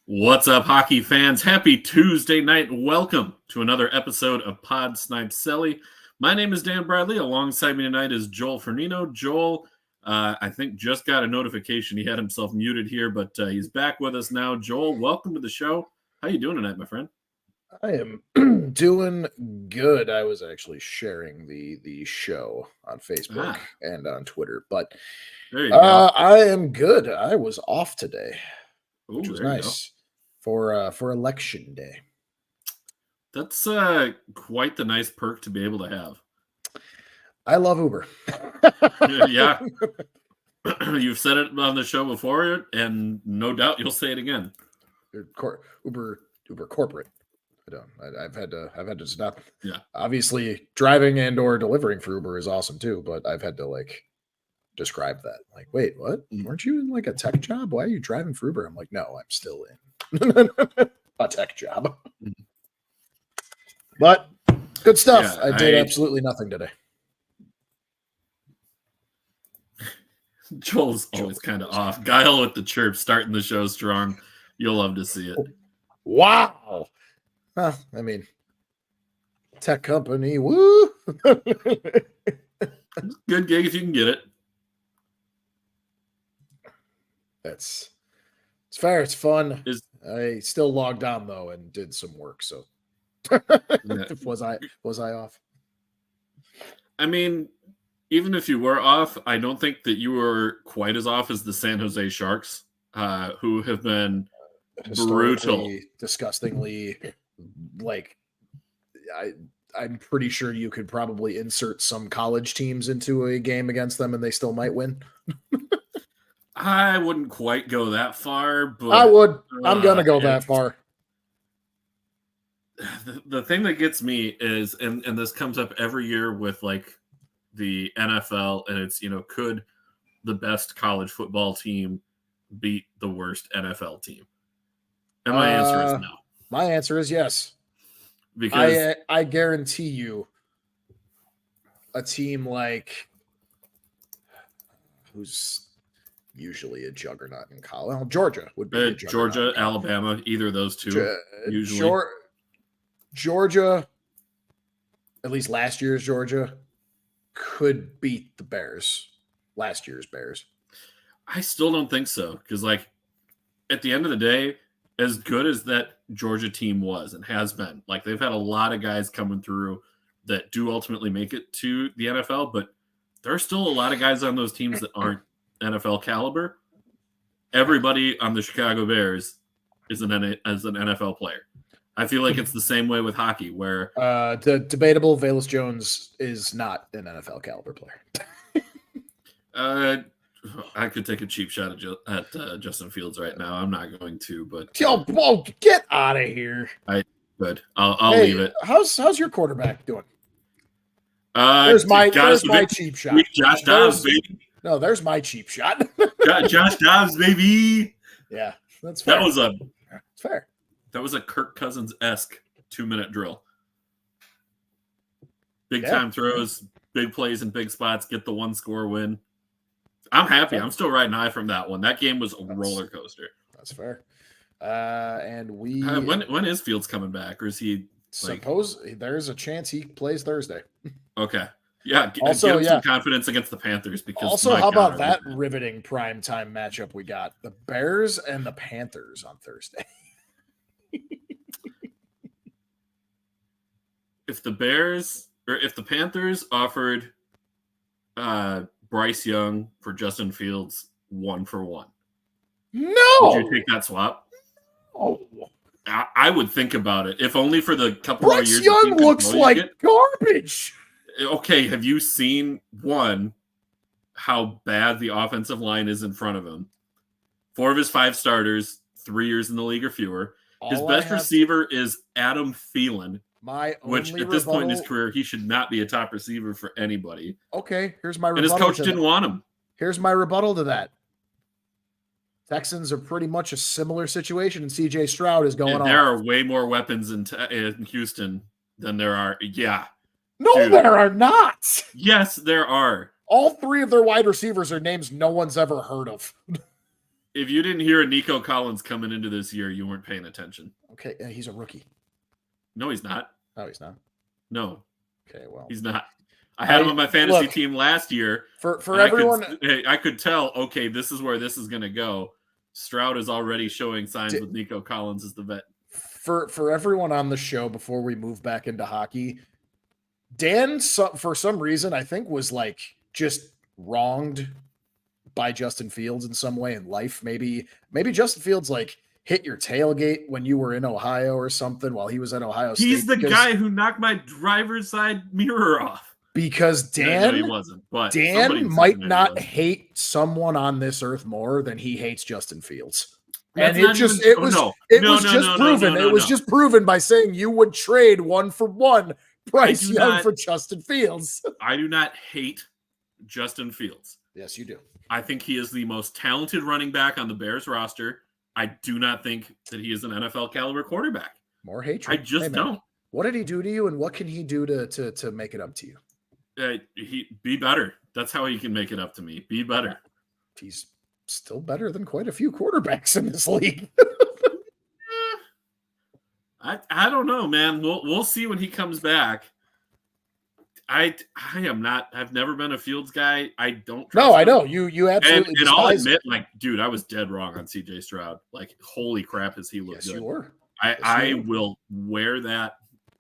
What's up, hockey fans? Happy Tuesday night. Welcome to another episode of Pod Snipe Celly. My name is Dan Bradley. Alongside me tonight is Joel Fernino. Joel, I think, just got a notification. He had himself muted here, but he's back with us now. Joel, welcome to the show. How you doing tonight, my friend? I am doing good. I was actually sharing the show on Facebook and on Twitter, but there you go. I am good. I was off today, which was nice for election day. That's quite the nice perk to be able to have. I love Uber. Yeah. You've said it on the show before, and no doubt you'll say it again. Uber corporate. I've had to stop. Yeah. Obviously, driving and or delivering for Uber is awesome too, but I've had to describe that. Like, wait, what? Weren't you in a tech job? Why are you driving for Uber? I'm like, no, I'm still in a tech job. But good stuff. Yeah, I did absolutely nothing today. Joel's always kind of off. Guile with the chirp, starting the show strong. You'll love to see it. Wow. Well, I mean, tech company, woo! Good gig if you can get it. It's fair. It's fun. I still logged on though and did some work. So was I off? I mean, even if you were off, I don't think that you were quite as off as the San Jose Sharks, who have been brutal, disgustingly. I'm pretty sure you could probably insert some college teams into a game against them and they still might win. I wouldn't quite go that far, but I would. I'm gonna go that far. The thing that gets me is, and this comes up every year with the NFL, and it's, could the best college football team beat the worst NFL team? And my answer is no. My answer is yes. Because I guarantee you a team who's usually a juggernaut in college. Well, Georgia would be a Georgia, Alabama, either of those two. Usually. Georgia, at least last year's Georgia, could beat the Bears. Last year's Bears. I still don't think so. Because, at the end of the day, as good as that Georgia team was and has been, they've had a lot of guys coming through that do ultimately make it to the NFL, but there are still a lot of guys on those teams that aren't NFL caliber. Everybody on the Chicago Bears is an NFL player. I feel like it's the same way with hockey, where debatable. Velus Jones is not an NFL caliber player. I could take a cheap shot at Justin Fields right now. I'm not going to, but get out of here. I'll leave it. How's your quarterback doing? There's my cheap shot. Josh Dobbs, baby. No, there's my cheap shot. Josh Dobbs, baby. Yeah, that's fair. It's fair. That was a Kirk Cousins-esque 2-minute drill. Big time throws, big plays in big spots, get the 1-score win. I'm happy. I'm still riding high from that one. That game was a roller coaster. That's fair. And we when is Fields coming back, or is he? Suppose there's a chance he plays Thursday. Okay. Yeah. Also, give him some confidence against the Panthers, because also, how about that riveting primetime matchup we got? The Bears and the Panthers on Thursday. If the Panthers offered Bryce Young for Justin Fields 1-for-1, no, would you take that swap? Oh, I would think about it, if only for the couple more years. Bryce Young looks like garbage. Okay, have you seen how bad the offensive line is in front of him? 4 of his 5 starters, 3 years in the league or fewer. His best receiver is Adam Thielen. Which at this point in his career, he should not be a top receiver for anybody. Okay, here's my rebuttal. And his coach didn't want him. Here's my rebuttal to that. Texans are pretty much a similar situation, and C.J. Stroud is going on. There are way more weapons in Houston than there are. Yeah. No, dude. There are not. Yes, there are. All 3 of their wide receivers are names no one's ever heard of. If you didn't hear Nico Collins coming into this year, you weren't paying attention. Okay, he's a rookie. No, he's not. No, he's not. No. Okay, well. He's not. I had him on my fantasy team last year. For everyone. I could tell, okay, this is where this is going to go. Stroud is already showing signs with Nico Collins as the vet. For everyone on the show, before we move back into hockey, Dan, for some reason, I think was like just wronged by Justin Fields in some way in life. Maybe Justin Fields like hit your tailgate when you were in Ohio or something while he was at Ohio State. He's the guy who knocked my driver's side mirror off. Because Dan, no, he wasn't, but Dan might not hate someone on this earth more than he hates Justin Fields. And it was just proven. It was just proven by saying you would trade 1-for-1 Bryce Young for Justin Fields. I do not hate Justin Fields. Yes, you do. I think he is the most talented running back on the Bears roster. I do not think that he is an NFL caliber quarterback. More hatred. I just don't. What did he do to you, and what can he do to make it up to you? He be better. That's how he can make it up to me. Be better. He's still better than quite a few quarterbacks in this league. I don't know, man. We'll see when he comes back. I am not. I've never been a Fields guy. I don't. Trust him. I know you absolutely. And I'll admit, like, dude, I was dead wrong on C.J. Stroud. Like, holy crap, has he looked good? Yes, you were. I will wear that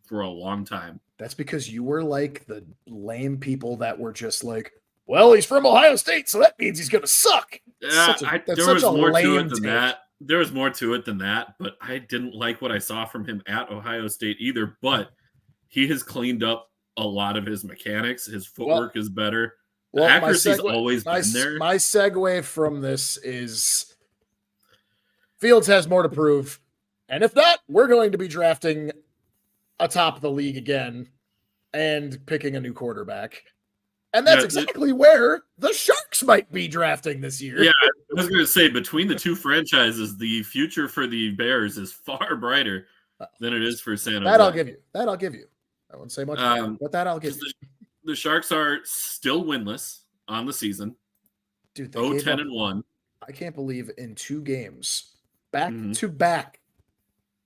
for a long time. That's because you were like the lame people that were just like, well, he's from Ohio State, so that means he's going to suck. There was more to it than that. There was more to it than that, but I didn't like what I saw from him at Ohio State either. But he has cleaned up a lot of his mechanics. His footwork is better. Well, accuracy's always been there. My segue from this is Fields has more to prove. And if not, we're going to be drafting atop the league again and picking a new quarterback. And that's exactly where the Sharks might be drafting this year. Yeah, I was going to say, between the two franchises, the future for the Bears is far brighter than it is for San Jose. That I'll give you. I won't say much more, but that I'll give you. The Sharks are still winless on the season. Dude, 10-1. I can't believe in 2 games, back to back,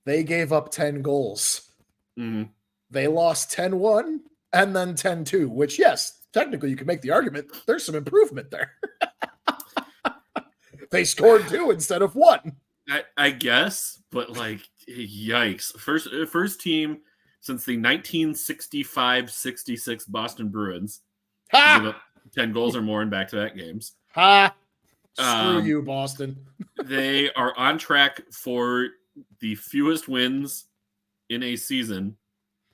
they gave up 10 goals. Mm-hmm. They lost 10-1 and then 10-2, which, yes, technically you can make the argument there's some improvement there. They scored 2 instead of 1. I guess, but like, yikes. First team since the 1965-66 Boston Bruins. Give up 10 goals or more in back-to-back games. Screw you, Boston. They are on track for the fewest wins in a season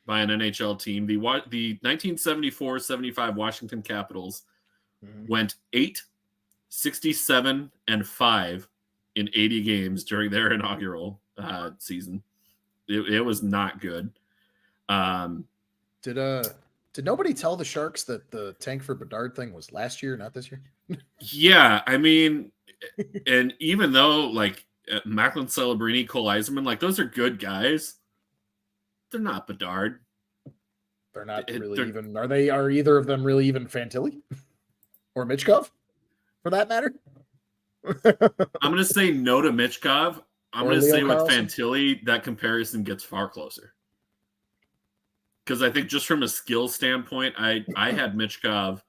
by an NHL team. The 1974-75 Washington Capitals went 8-67-5 in 80 games during their inaugural season. It was not good. Did nobody tell the Sharks that the tank for Bedard thing was last year, not this year? Yeah, I mean, and even though like Macklin, Celebrini, Cole Eiserman, like those are good guys, they're not Bedard. They're not even. Are either of them really even Fantilli or Michkov, for that matter? I'm going to say no to Michkov. I'm going to say with Fantilli, that comparison gets far closer. Because I think just from a skill standpoint, I had Michkov.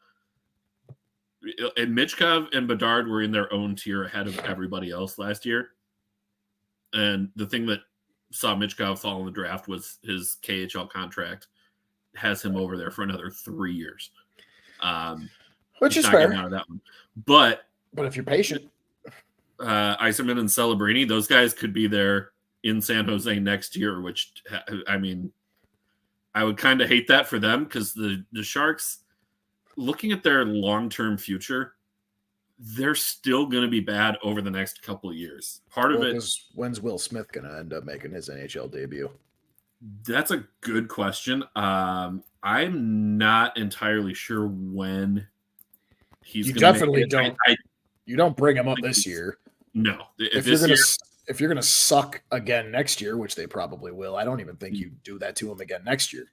And Michkov and Bedard were in their own tier ahead of everybody else last year. And the thing that saw Michkov fall in the draft was his KHL contract has him over there for another 3 years. Which is fair. Out of that one. But if you're patient. Eiserman and Celebrini, those guys could be there in San Jose next year, which, I mean, I would kind of hate that for them because the Sharks, looking at their long-term future, they're still going to be bad over the next couple of years. Part of it is, when's Will Smith going to end up making his NHL debut? That's a good question. I'm not entirely sure when he's going to definitely don't. You don't bring him up this year. No. If you're going to suck again next year, which they probably will, I don't even think you do that to him again next year.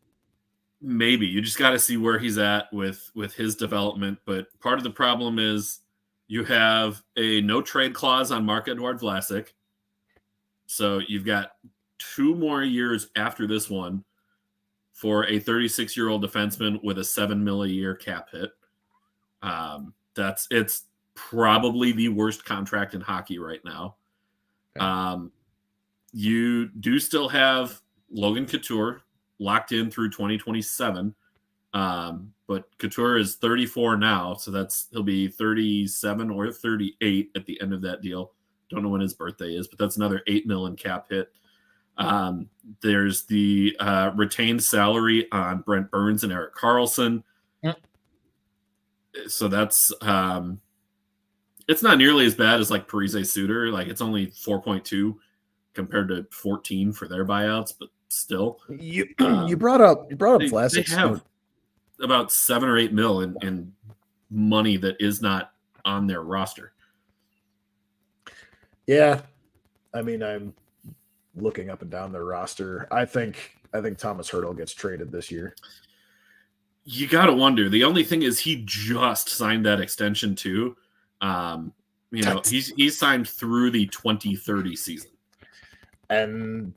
Maybe. You just got to see where he's at with his development. But part of the problem is You have a no trade clause on Marc-Edouard Vlasic. So you've got 2 more years after this one for a 36-year-old defenseman with a $7 million a year cap hit. It's probably the worst contract in hockey right now. Okay. You do still have Logan Couture locked in through 2027. But Couture is 34 now, so he'll be 37 or 38 at the end of that deal. Don't know when his birthday is, but that's another $8 million cap hit. There's the retained salary on Brent Burns and Erik Karlsson. Yep. So that's it's not nearly as bad as like Parise Suter. Like it's only 4.2 compared to 14 for their buyouts, but still. You brought up Vlasic. They have about $7 or $8 million in money that is not on their roster. Yeah, I mean, I'm looking up and down their roster. I think Thomas Hertl gets traded this year. You got to wonder. The only thing is he just signed that extension too. He's signed through the 2030 season. And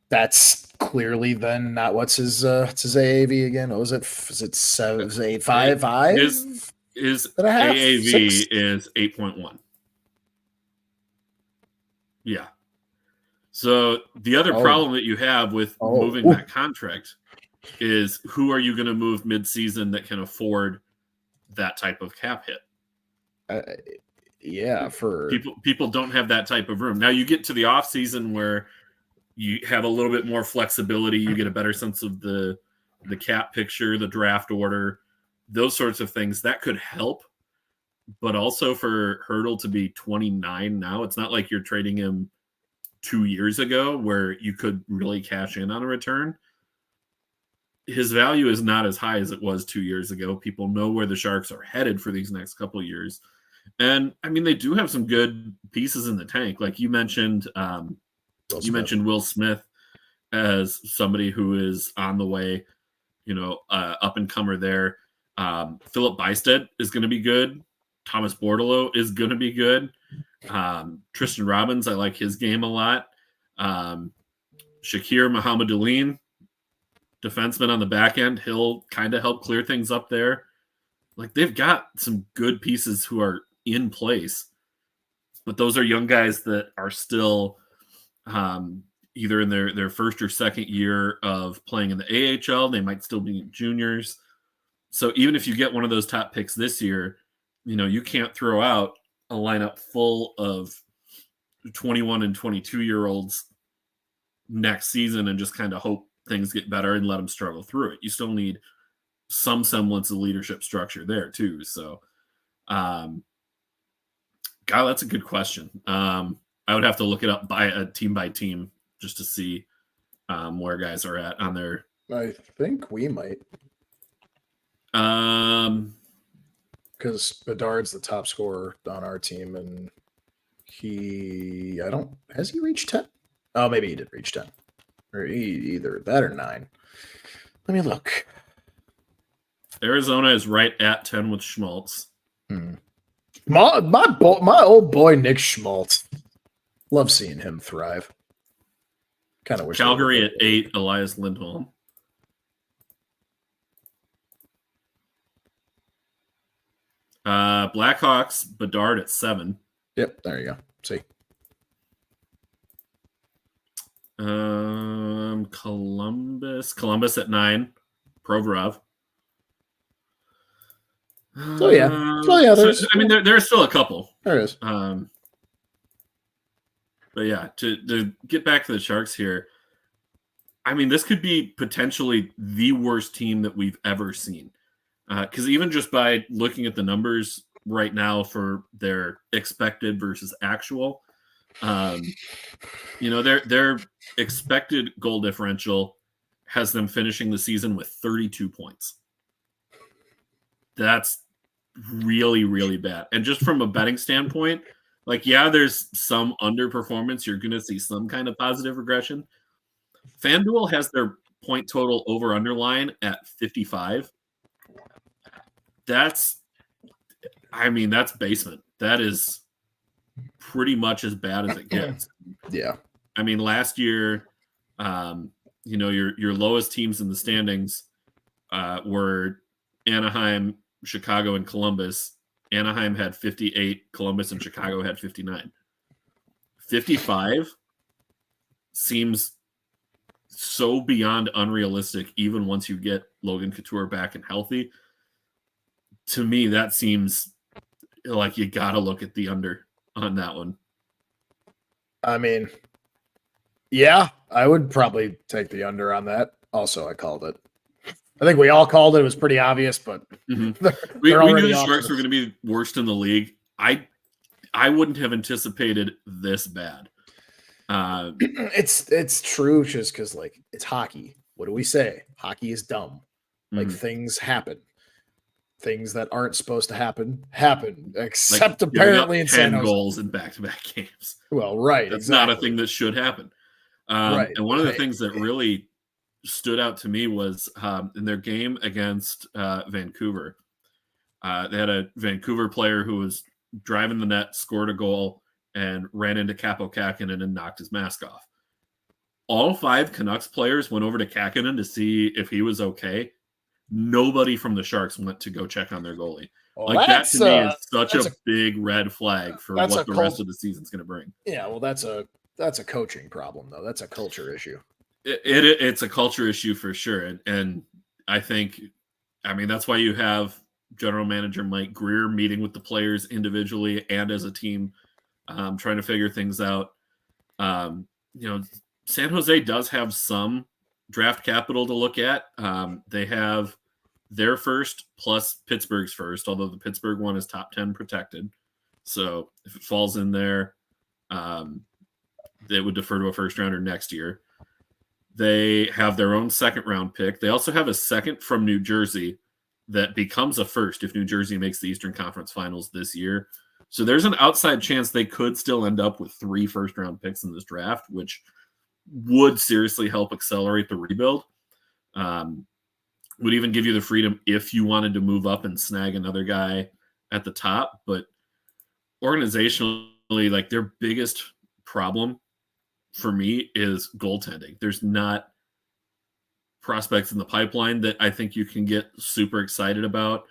that's clearly then not what's his AAV again? What was it? Is it 7.855? His AAV 6? Is 8.1. Yeah. So the other problem that you have with moving that contract is who are you going to move mid-season that can afford that type of cap hit? For people don't have that type of room. Now you get to the off season where you have a little bit more flexibility. You get a better sense of the cap picture, the draft order, those sorts of things. That could help. But also for Hertl to be 29 now, it's not like you're trading him 2 years ago where you could really cash in on a return. His value is not as high as it was 2 years ago. People know where the Sharks are headed for these next couple of years. And I mean, they do have some good pieces in the tank. Like you mentioned, Will Smith as somebody who is on the way, up and comer there. Philip Bystedt is going to be good. Thomas Bordeleau is going to be good. Tristan Robbins, I like his game a lot. Shakir Mohammedoulin, defenseman on the back end, he'll kind of help clear things up there. Like they've got some good pieces who are in place, but those are young guys that are still either in their first or second year of playing in the AHL. They might still be juniors. So even if you get one of those top picks this year, you can't throw out a lineup full of 21 and 22-year-olds next season and just kind of hope things get better and let them struggle through it. You still need some semblance of leadership structure there too. So, God, that's a good question. I would have to look it up by team just to see where guys are at on their. I think we might. Because Bedard's the top scorer on our team, and has he reached 10? Oh, maybe he did reach 10. Or either that or 9. Let me look. Arizona is right at 10 with Schmaltz. My old boy Nick Schmaltz. Love seeing him thrive. Kind of wish. Calgary at 8, Elias Lindholm. Blackhawks, Bedard at 7. Yep, there you go. See. Columbus at 9. Provorov. There's still a couple. There is. But yeah, to get back to the Sharks here, I mean, this could be potentially the worst team that we've ever seen. Because even just by looking at the numbers right now for their expected versus actual, their expected goal differential has them finishing the season with 32 points. That's really, really bad. And just from a betting standpoint, there's some underperformance. You're going to see some kind of positive regression. FanDuel has their point total over underline at 55. That's basement. that is pretty much as bad as it gets. Yeah. I mean, last year, your lowest teams in the standings were Anaheim, Chicago, and Columbus. Anaheim had 58, Columbus and Chicago had 59. 55 seems so beyond unrealistic, even once you get Logan Couture back and healthy. To me, that seems like you got to look at the under on that one. I mean, yeah, I would probably take the under on that. Also, I called it. I think we all called it. It was pretty obvious, but we knew the Sharks were going to be worst in the league. I wouldn't have anticipated this bad. It's true, just because like it's hockey. What do we say? Hockey is dumb. Like things happen. Things that aren't supposed to happen. Except like, apparently in 10 goals in back-to-back games. Well, right. That's not a thing that should happen. Right. And one of the things that really stood out to me was in their game against Vancouver. They had a Vancouver player who was driving the net, scored a goal, and ran into Kaapo Kähkönen and knocked his mask off. All 5 Canucks players went over to Kähkönen to see if he was okay. Nobody from the Sharks went to go check on their goalie. Well, like that to me is such a big red flag for what the rest of the season's going to bring. Yeah, well, that's a coaching problem, though. That's a culture issue. It's a culture issue for sure. And I think, that's why you have general manager Mike Greer meeting with the players individually and as a team, trying to figure things out. San Jose does have some draft capital to look at. They have their first plus Pittsburgh's first, although the Pittsburgh one is top 10 protected. So if it falls in there, they would defer to a first rounder next year. They have their own second round pick. They also have a second from New Jersey that becomes a first if New Jersey makes the Eastern Conference Finals this year. So there's an outside chance they could still end up with 3 first round picks in this draft, which would seriously help accelerate the rebuild. Would even give you the freedom if you wanted to move up and snag another guy at the top. But organizationally, like their biggest problem for me is goaltending. There's not prospects in the pipeline that I think you can get super excited about.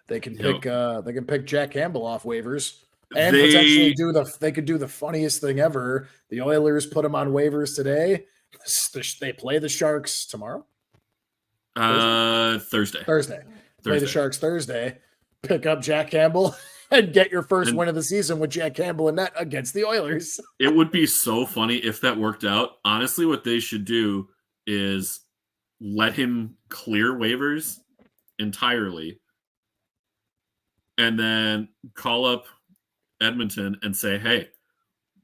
They can pick Jack Campbell off waivers. And potentially they could do the funniest thing ever. The Oilers put him on waivers today. They play the Sharks tomorrow. Thursday. Play the Sharks Thursday. Pick up Jack Campbell and get your first win of the season with Jack Campbell in net against the Oilers. It would be so funny if that worked out. Honestly, what they should do is let him clear waivers entirely and then call up Edmonton and say, hey,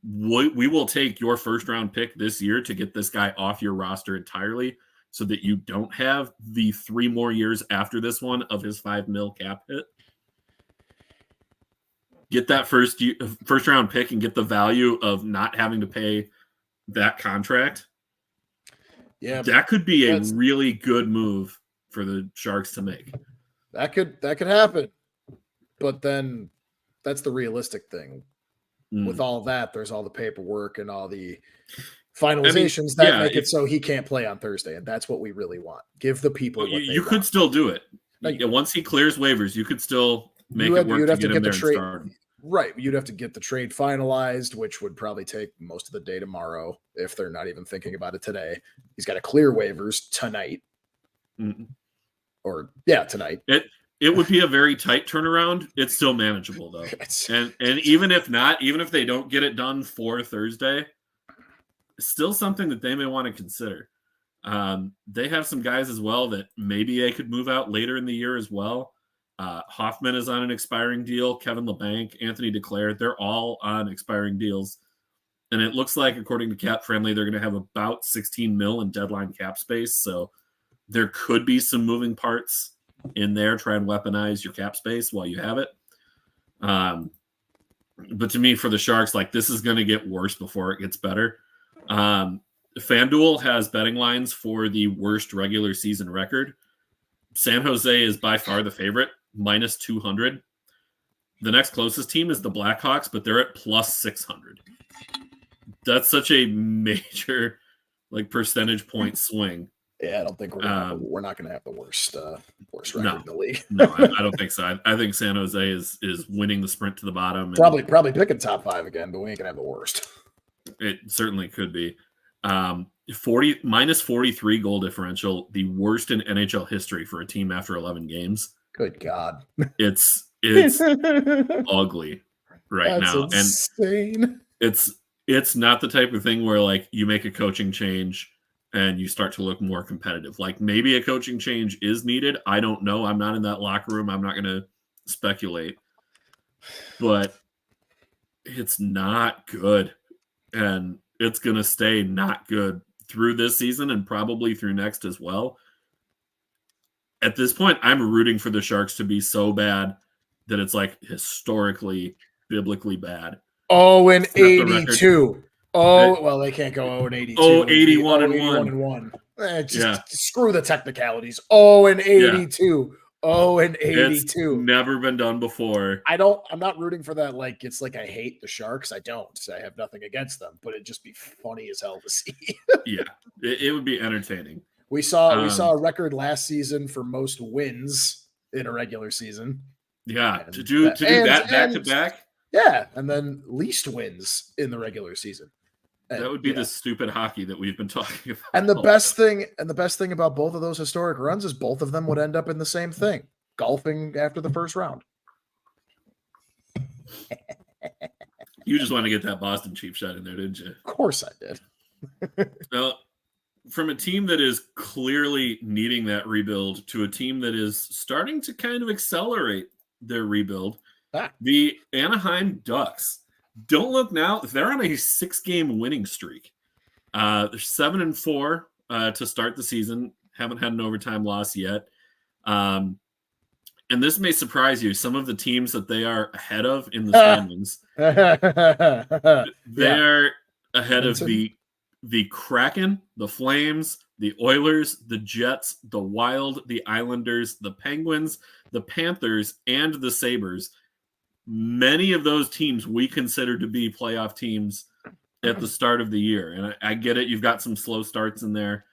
we will take your first round pick this year to get this guy off your roster entirely so that you don't have the 3 more years after this one of his $5 million cap hit. Get that first round pick and get the value of not having to pay that contract. Yeah, that could be a really good move for the Sharks to make. That could happen. But then that's the realistic thing. With all that, there's all the paperwork and all the finalizations that make it so he can't play on Thursday, and that's what we really want. Give the people what you could want. Still do it. Once he clears waivers, you could still make it work to get him there and start. Right. You'd have to get the trade finalized, which would probably take most of the day tomorrow if they're not even thinking about it today. He's got to clear waivers tonight. Mm-hmm. Tonight. It would be a very tight turnaround. It's still manageable, though. And even if they don't get it done for Thursday, it's still something that they may want to consider. They have some guys as well that maybe they could move out later in the year as well. Hoffman is on an expiring deal. Kevin LeBanc, Anthony Duclair, they're all on expiring deals. And it looks like, according to Cap Friendly, they're going to have about $16 million in deadline cap space. So there could be some moving parts in there. Try and weaponize your cap space while you have it. But to me, for the Sharks, like this is going to get worse before it gets better. FanDuel has betting lines for the worst regular season record. San Jose is by far the favorite, -200. The next closest team is the Blackhawks, but they're at plus 600. That's such a major percentage point swing. Yeah, I don't think we're not going to have the worst record in the league. No, I don't think so. I think San Jose is winning the sprint to the bottom. Probably picking top 5 again, but we ain't going to have the worst. It certainly could be. Minus 43 goal differential, the worst in NHL history for a team after 11 games. Good God. It's ugly right That's now. Insane. And it's not the type of thing where you make a coaching change and you start to look more competitive. Maybe a coaching change is needed. I don't know. I'm not in that locker room. I'm not going to speculate. But it's not good. And it's going to stay not good through this season and probably through next as well. At this point, I'm rooting for the Sharks to be so bad that it's historically, biblically bad. 0-82. Well, they can't go 0-82. 81-1. Screw the technicalities. 0-82. 0-82. It's never been done before. I'm not rooting for that. It's I hate the Sharks. I don't. I have nothing against them, but it'd just be funny as hell to see. Yeah, it would be entertaining. We saw a record last season for most wins in a regular season. Yeah, to do that back to back. Yeah, and then least wins in the regular season. That would be the stupid hockey that we've been talking about. And the best thing about both of those historic runs is both of them would end up in the same thing: golfing after the first round. You just want to get that Boston cheap shot in there, didn't you? Of course I did. Well, from a team that is clearly needing that rebuild to a team that is starting to kind of accelerate their rebuild, the Anaheim Ducks. Don't look now. They're on a 6-game winning streak. They're 7-4 to start the season. Haven't had an overtime loss yet. And this may surprise you. Some of the teams that they are ahead of in the standings, they're ahead of the Kraken, the Flames, the Oilers, the Jets, the Wild, the Islanders, the Penguins, the Panthers, and the Sabres. Many of those teams we consider to be playoff teams at the start of the year. And I get it. You've got some slow starts in there.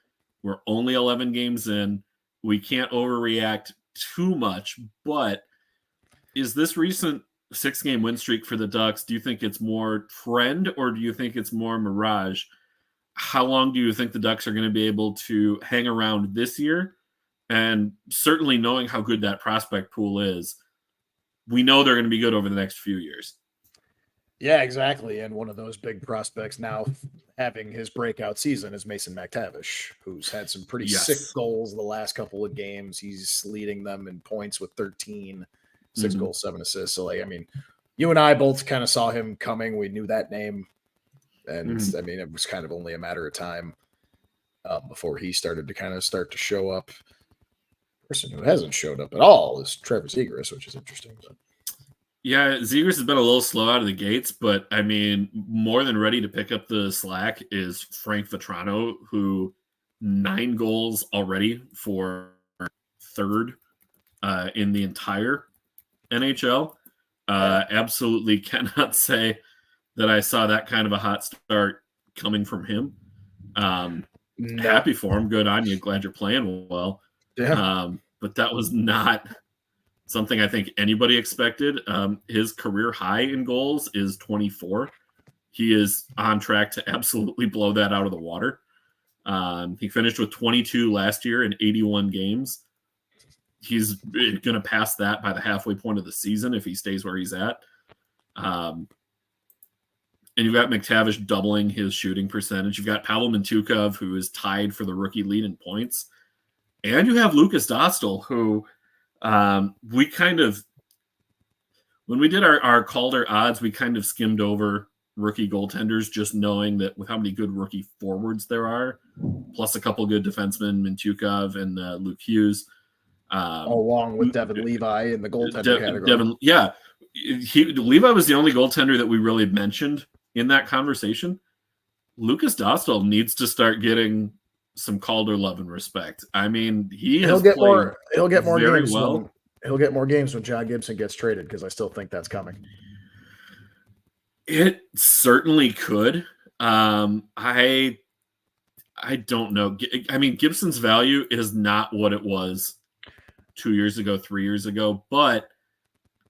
We're only 11 games in. We can't overreact too much. But is this recent 6-game win streak for the Ducks, do you think it's more trend or do you think it's more mirage? How long do you think the Ducks are going to be able to hang around this year? And certainly knowing how good that prospect pool is, we know they're going to be good over the next few years. Yeah, exactly. And one of those big prospects now having his breakout season is Mason McTavish, who's had some pretty sick goals the last couple of games. He's leading them in points with 13, 6 goals, 7 assists. So, you and I both kind of saw him coming. We knew that name. And, it was kind of only a matter of time before he started to show up. Person who hasn't showed up at all is Trevor Zegras, which is interesting. But. Yeah, Zegras has been a little slow out of the gates, but more than ready to pick up the slack is Frank Vetrano, who 9 goals already for third in the entire NHL. Absolutely cannot say that I saw that kind of a hot start coming from him. Happy for him. Good on you. Glad you're playing well. Yeah. But that was not something I think anybody expected. His career high in goals is 24. He is on track to absolutely blow that out of the water. He finished with 22 last year in 81 games. He's going to pass that by the halfway point of the season if he stays where he's at. And you've got McTavish doubling his shooting percentage. You've got Pavel Mintyukov, who is tied for the rookie lead in points. And you have Lucas Dostal, who we kind of, when we did our Calder odds, we kind of skimmed over rookie goaltenders, just knowing that with how many good rookie forwards there are, plus a couple good defensemen, Mintyukov and Luke Hughes. Along with Devin Levi in the goaltender category. Levi was the only goaltender that we really mentioned in that conversation. Lucas Dostal needs to start getting some Calder love and respect. He'll get more very games well. he'll get more games when John Gibson gets traded because I still think that's coming. It certainly could. I don't know. I mean, Gibson's value is not what it was 2 years ago, 3 years ago, but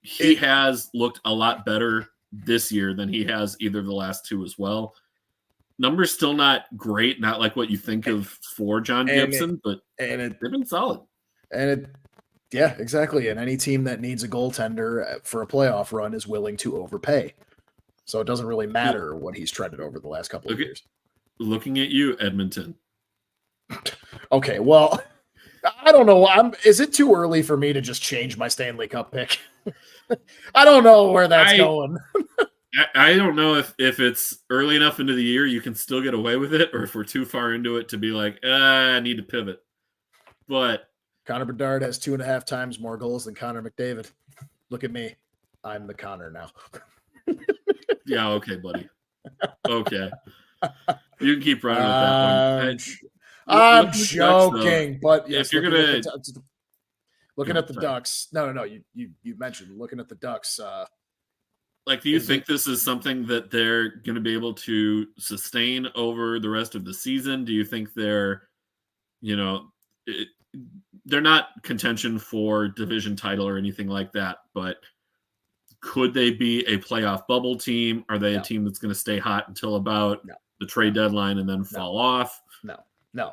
he has looked a lot better this year than he has either of the last two as well. Numbers still not great, not like what you think of for John Gibson, but they've been solid. Yeah, exactly. And any team that needs a goaltender for a playoff run is willing to overpay. So it doesn't really matter what he's trended over the last couple of years. Looking at you, Edmonton. Okay, well, I don't know. Is it too early for me to just change my Stanley Cup pick? I don't know where that's going. I don't know if it's early enough into the year you can still get away with it, or if we're too far into it to be like, I need to pivot. But Connor Bedard has 2.5 times more goals than Connor McDavid. Look at me. I'm the Connor now. Yeah, okay, buddy. Okay. You can keep running with that one. I'm joking, Ducks, but yes, if you're gonna looking at the Ducks. No. You mentioned looking at the Ducks. Do you think this is something that they're going to be able to sustain over the rest of the season? Do you think they're not contention for division title or anything like that, but could they be a playoff bubble team? Are they a team that's going to stay hot until about the trade deadline and then fall off? No.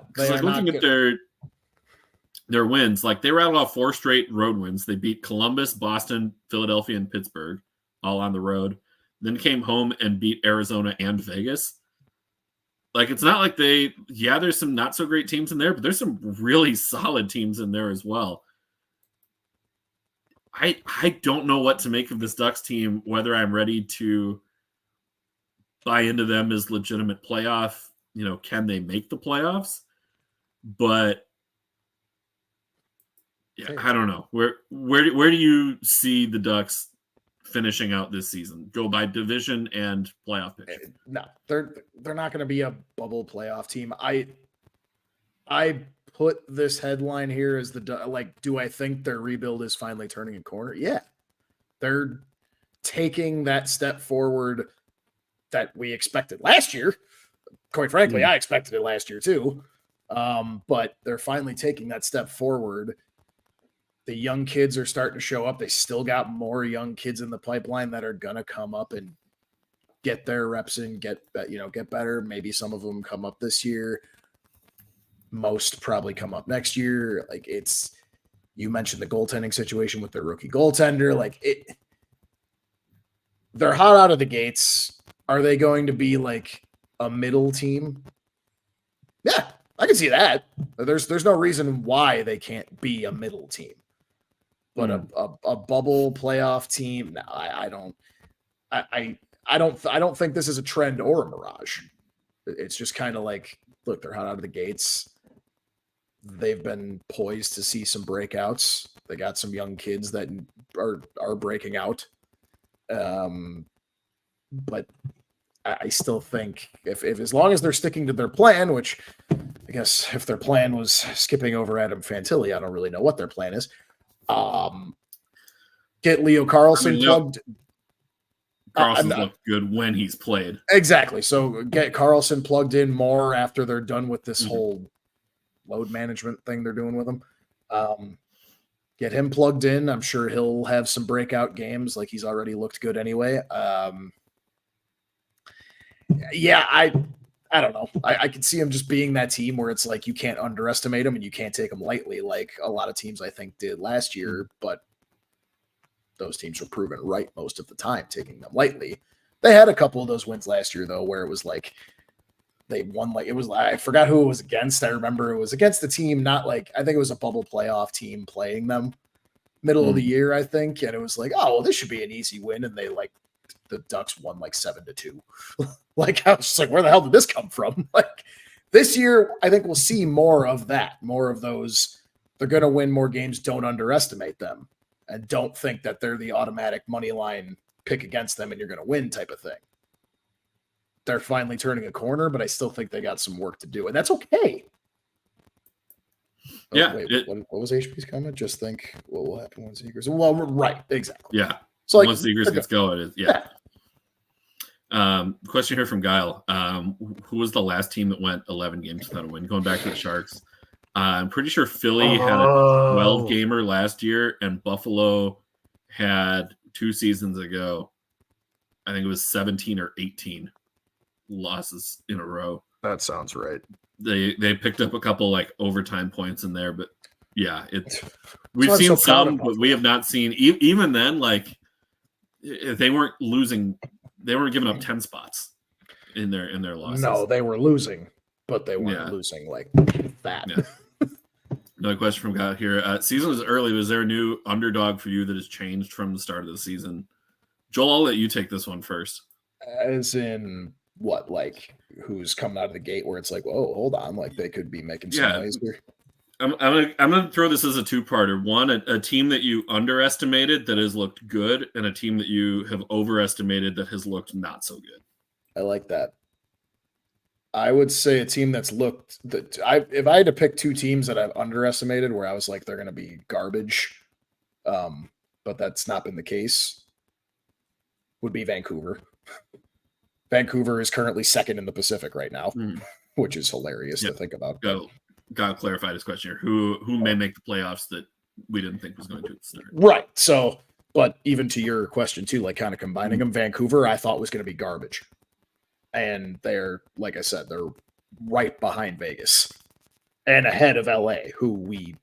Because looking at their wins, they rattled off 4 straight road wins. They beat Columbus, Boston, Philadelphia, and Pittsburgh, all on the road. Then came home and beat Arizona and Vegas. It's not like there's some not so great teams in there, but there's some really solid teams in there as well. I don't know what to make of this Ducks team, whether I'm ready to buy into them as legitimate playoff. Can they make the playoffs? But yeah, I don't know. Where do you see the Ducks finishing out this season? Go by division and playoff picture. No, they're not going to be a bubble playoff team. I put this headline here as do I think their rebuild is finally turning a corner? Yeah. They're taking that step forward that we expected last year. Quite frankly, I expected it last year too. But they're finally taking that step forward. The young kids are starting to show up. They still got more young kids in the pipeline that are going to come up and get their reps and get better. Maybe some of them come up this year. Most probably come up next year. You mentioned the goaltending situation with their rookie goaltender. They're hot out of the gates. Are they going to be a middle team? Yeah, I can see that. There's no reason why they can't be a middle team. But a bubble playoff team, no, I don't think this is a trend or a mirage. It's just kind of look, they're hot out of the gates. They've been poised to see some breakouts. They got some young kids that are breaking out. But I still think if as long as they're sticking to their plan, which I guess if their plan was skipping over Adam Fantilli, I don't really know what their plan is. Get Leo Carlson plugged. Carlson's looked good when he's played. Exactly. So get Carlson plugged in more after they're done with this whole load management thing they're doing with him. Get him plugged in. I'm sure he'll have some breakout games. He's already looked good anyway. Yeah, I don't know. I could see him just being that team where it's you can't underestimate him and you can't take him lightly, like a lot of teams I think did last year. But those teams were proven right most of the time, taking them lightly. They had a couple of those wins last year though, where it was they won I forgot who it was against. I remember it was against the team, not I think it was a bubble playoff team playing them middle of the year, I think, and it was oh, well, this should be an easy win, and they the Ducks won 7-2. I was just where the hell did this come from? This year, I think we'll see more of that, more of those. They're going to win more games. Don't underestimate them, and don't think that they're the automatic money line pick against them and you're going to win type of thing. They're finally turning a corner, but I still think they got some work to do, and that's okay. Yeah. Wait, what was HP's comment? Just think what will happen once Zegers. Well, right, exactly. Yeah. So like once Zegers gets going, yeah. Question here from Guile. Who was the last team that went 11 games without a win? Going back to the Sharks. I'm pretty sure Philly had a 12 gamer last year, and Buffalo had 2 seasons ago, I think it was 17 or 18 losses in a row. That sounds right. They picked up a couple like overtime points in there, but yeah, we've seen some, but we have not seen even then. Like they weren't losing, they weren't giving up 10 spots in their losses. No, they were losing, but they weren't losing like that. Yeah. Another question from Guy here. Season is early. Was there a new underdog for you that has changed from the start of the season? Joel, I'll let you take this one first. As in what, like who's coming out of the gate where it's like, whoa, hold on, like they could be making some noise here. I'm gonna throw this as a two-parter. One, a team that you underestimated that has looked good, and a team that you have overestimated that has looked not so good. I like that. I would say a team that's looked that if I had to pick 2 teams that I've underestimated where I was like they're going to be garbage, but that's not been the case, would be Vancouver. Vancouver is currently second in the Pacific right now, which is hilarious to think about. Got to clarify this question here. Who may make the playoffs that we didn't think was going to at the start? Right. So, but even to your question too, like kind of combining them, Vancouver I thought was going to be garbage. And they're, like I said, they're right behind Vegas and ahead of LA, who we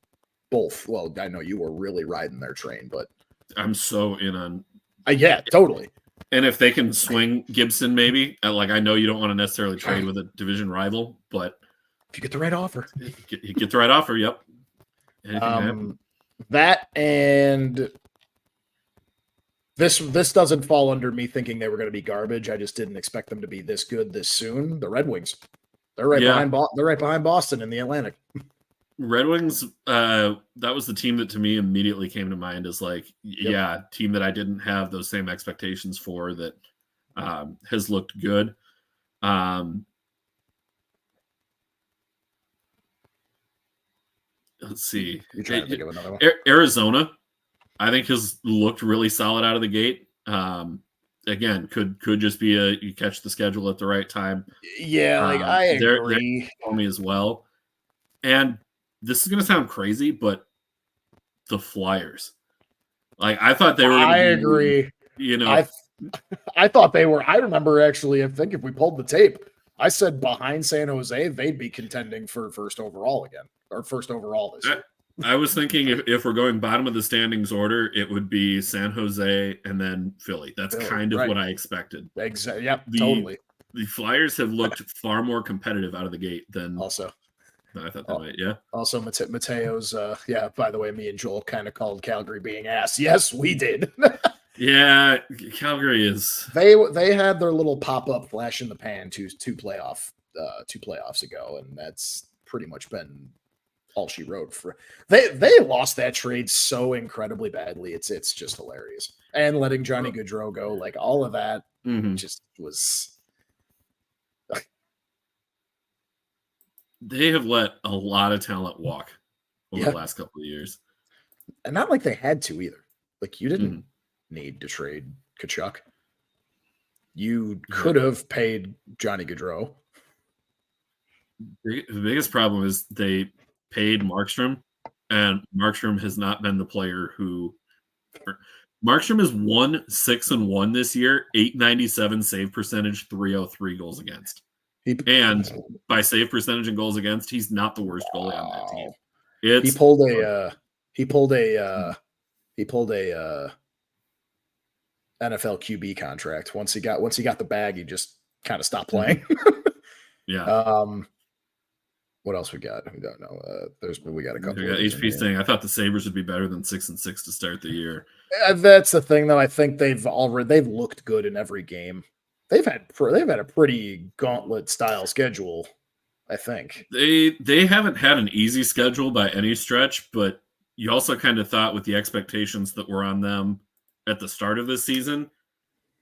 both, well, I know you were really riding their train, but I'm so in on. Yeah, totally. And if they can swing Gibson, maybe, like I know you don't want to necessarily trade with a division rival, but if you get the right offer, you get the right offer. Yep. That and this doesn't fall under me thinking they were going to be garbage. I just didn't expect them to be this good this soon. The Red Wings, they're right behind. They're right behind Boston in the Atlantic. Red Wings, that was the team that to me immediately came to mind as like, team that I didn't have those same expectations for that has looked good. Let's see. You're trying to think of another one. Arizona, I think has looked really solid out of the gate. Again, could just be you catch the schedule at the right time. Yeah, like I agree. They're me as well. And this is going to sound crazy, but the Flyers, like I thought they were. I agree. You know, I thought they were. I remember actually. I think if we pulled the tape, I said behind San Jose, they'd be contending for first overall again, or first overall this year. I was thinking if we're going bottom of the standings order, it would be San Jose and then Philly. That's kind of what I expected. Exactly. Yep. Totally. The Flyers have looked far more competitive out of the gate than also. I thought they might. Yeah. Also, Mateo's. By the way, me and Joel kind of called Calgary being ass. Yes, we did. Yeah, Calgary is. They had their little pop up flash in the pan two playoffs ago, and that's pretty much been all she wrote for. They lost that trade so incredibly badly. It's just hilarious. And letting Johnny Gaudreau go, like all of that, just was. They have let a lot of talent walk over the last couple of years, and not like they had to either. Like you didn't need to trade Kachuk. You could have paid Johnny Gaudreau. The biggest problem is they paid Markstrom, and Markstrom has not been the player who. Markstrom is 1-6-1 this year, 897 save percentage, 303 goals against. And by save percentage and goals against, he's not the worst goalie on that team. He pulled a NFL QB contract. Once he got the bag, he just kind of stopped playing. Yeah. What else we got? We don't know. We got a couple. We got HP saying, I thought the Sabres would be better than 6-6 to start the year. That's the thing, though. I think they've looked good in every game. They've had a pretty gauntlet style schedule, I think. They haven't had an easy schedule by any stretch, but you also kind of thought with the expectations that were on them at the start of this season,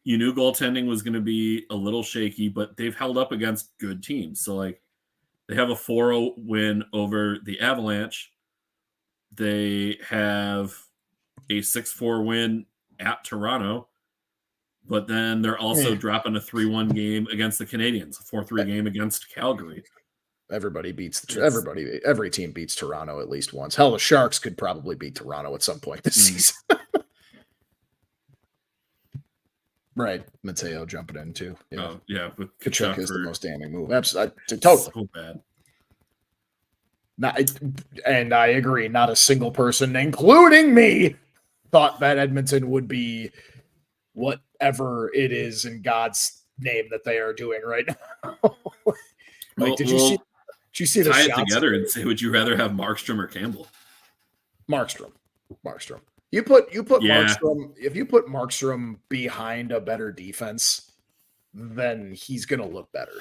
you knew goaltending was going to be a little shaky, but they've held up against good teams. So like they have a 4-0 win over the Avalanche, they have a 6-4 win at Toronto, but then they're also dropping a 3-1 game against the Canadiens, a 4-3 game against Calgary. Every team beats Toronto at least once. Hell, the Sharks could probably beat Toronto at some point this season. Right, Mateo jumping in too. Yeah. Oh yeah, with Kachuk is the most damning move. Absolutely, totally. So bad. And I agree. Not a single person, including me, thought that Edmonton would be whatever it is in God's name that they are doing right now. Did you see the tie shots it together and say, would you rather have Markstrom or Campbell? Markstrom. You put Markstrom. If you put Markstrom behind a better defense, then he's going to look better.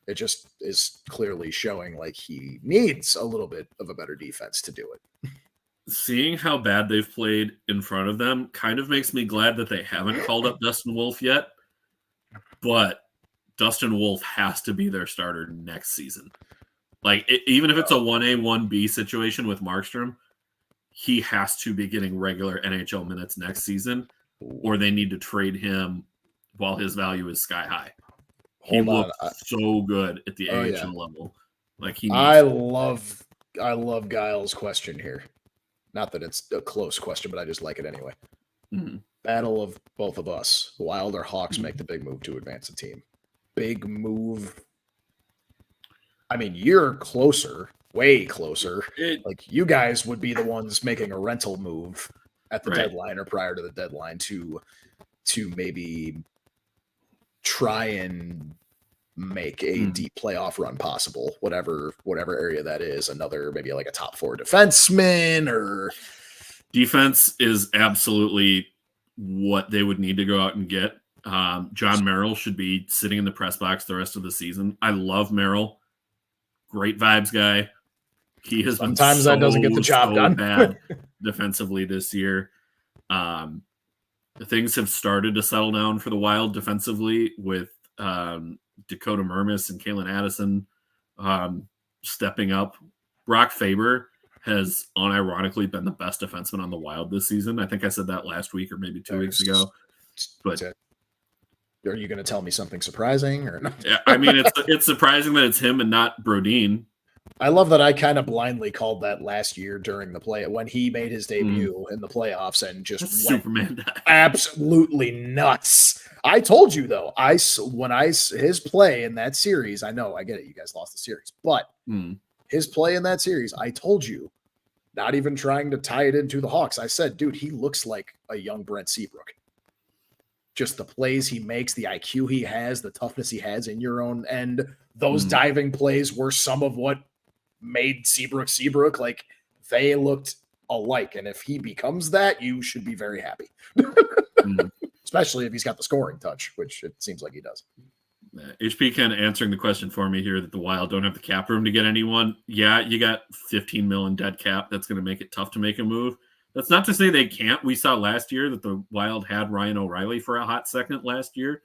It just is clearly showing like he needs a little bit of a better defense to do it. Seeing how bad they've played in front of them kind of makes me glad that they haven't called up Dustin Wolf yet. But Dustin Wolf has to be their starter next season. Like, even if it's a 1A, 1B situation with Markstrom, he has to be getting regular NHL minutes next season, or they need to trade him while his value is sky high. He looked so good at the AHL level. Like I love Giles' question here. Not that it's a close question, but I just like it anyway. Mm-hmm. Battle of both of us. Wild or Hawks make the big move to advance the team. Big move. I mean, you're closer, way closer. Like you guys would be the ones making a rental move at the deadline or prior to the deadline to maybe try and make a deep playoff run possible, whatever area that is. Another maybe like a top 4 defenseman or defense is absolutely what they would need to go out and get. John Merrill should be sitting in the press box the rest of the season. I love Merrill. Great vibes guy. He has sometimes that doesn't get the job done bad defensively this year. Things have started to settle down for the Wild defensively with Dakota Mermis and Kalen Addison stepping up. Brock Faber has unironically been the best defenseman on the Wild this season. I think I said that last week or maybe 2 weeks ago. But are you going to tell me something surprising or not? Yeah, I mean, it's surprising that it's him and not Brodin. I love that I kind of blindly called that last year during the play when he made his debut in the playoffs and just Superman absolutely nuts. I told you though, his play in that series, I get it, you guys lost the series, but his play in that series, I told you, not even trying to tie it into the Hawks. I said, dude, he looks like a young Brent Seabrook. Just the plays he makes, the IQ he has, the toughness he has in your own end. Those diving plays were some of what made Seabrook. Like, they looked alike. And if he becomes that, you should be very happy. Especially if he's got the scoring touch, which it seems like he does. HP kind of answering the question for me here that the Wild don't have the cap room to get anyone. Yeah, you got 15 million dead cap. That's going to make it tough to make a move. That's not to say they can't. We saw last year that the Wild had Ryan O'Reilly for a hot second last year.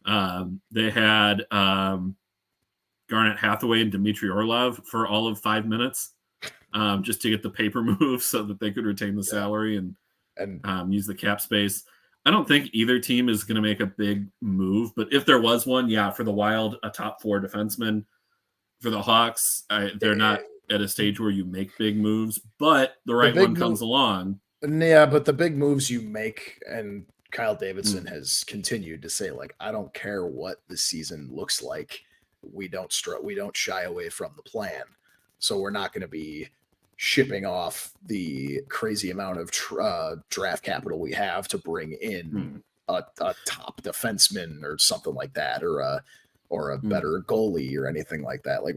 They had Garnet Hathaway and Dmitry Orlov for all of 5 minutes just to get the paper move so that they could retain the salary and use the cap space. I don't think either team is going to make a big move, but if there was one, for the Wild, a top 4 defenseman. For the Hawks, they're not at a stage where you make big moves, but the right one comes along. Yeah, but the big moves you make, and Kyle Davidson has continued to say, like, I don't care what the season looks like. We don't shy away from the plan. So we're not going to be shipping off the crazy amount of draft capital we have to bring in a top defenseman or something like that, or a better goalie or anything like that. Like,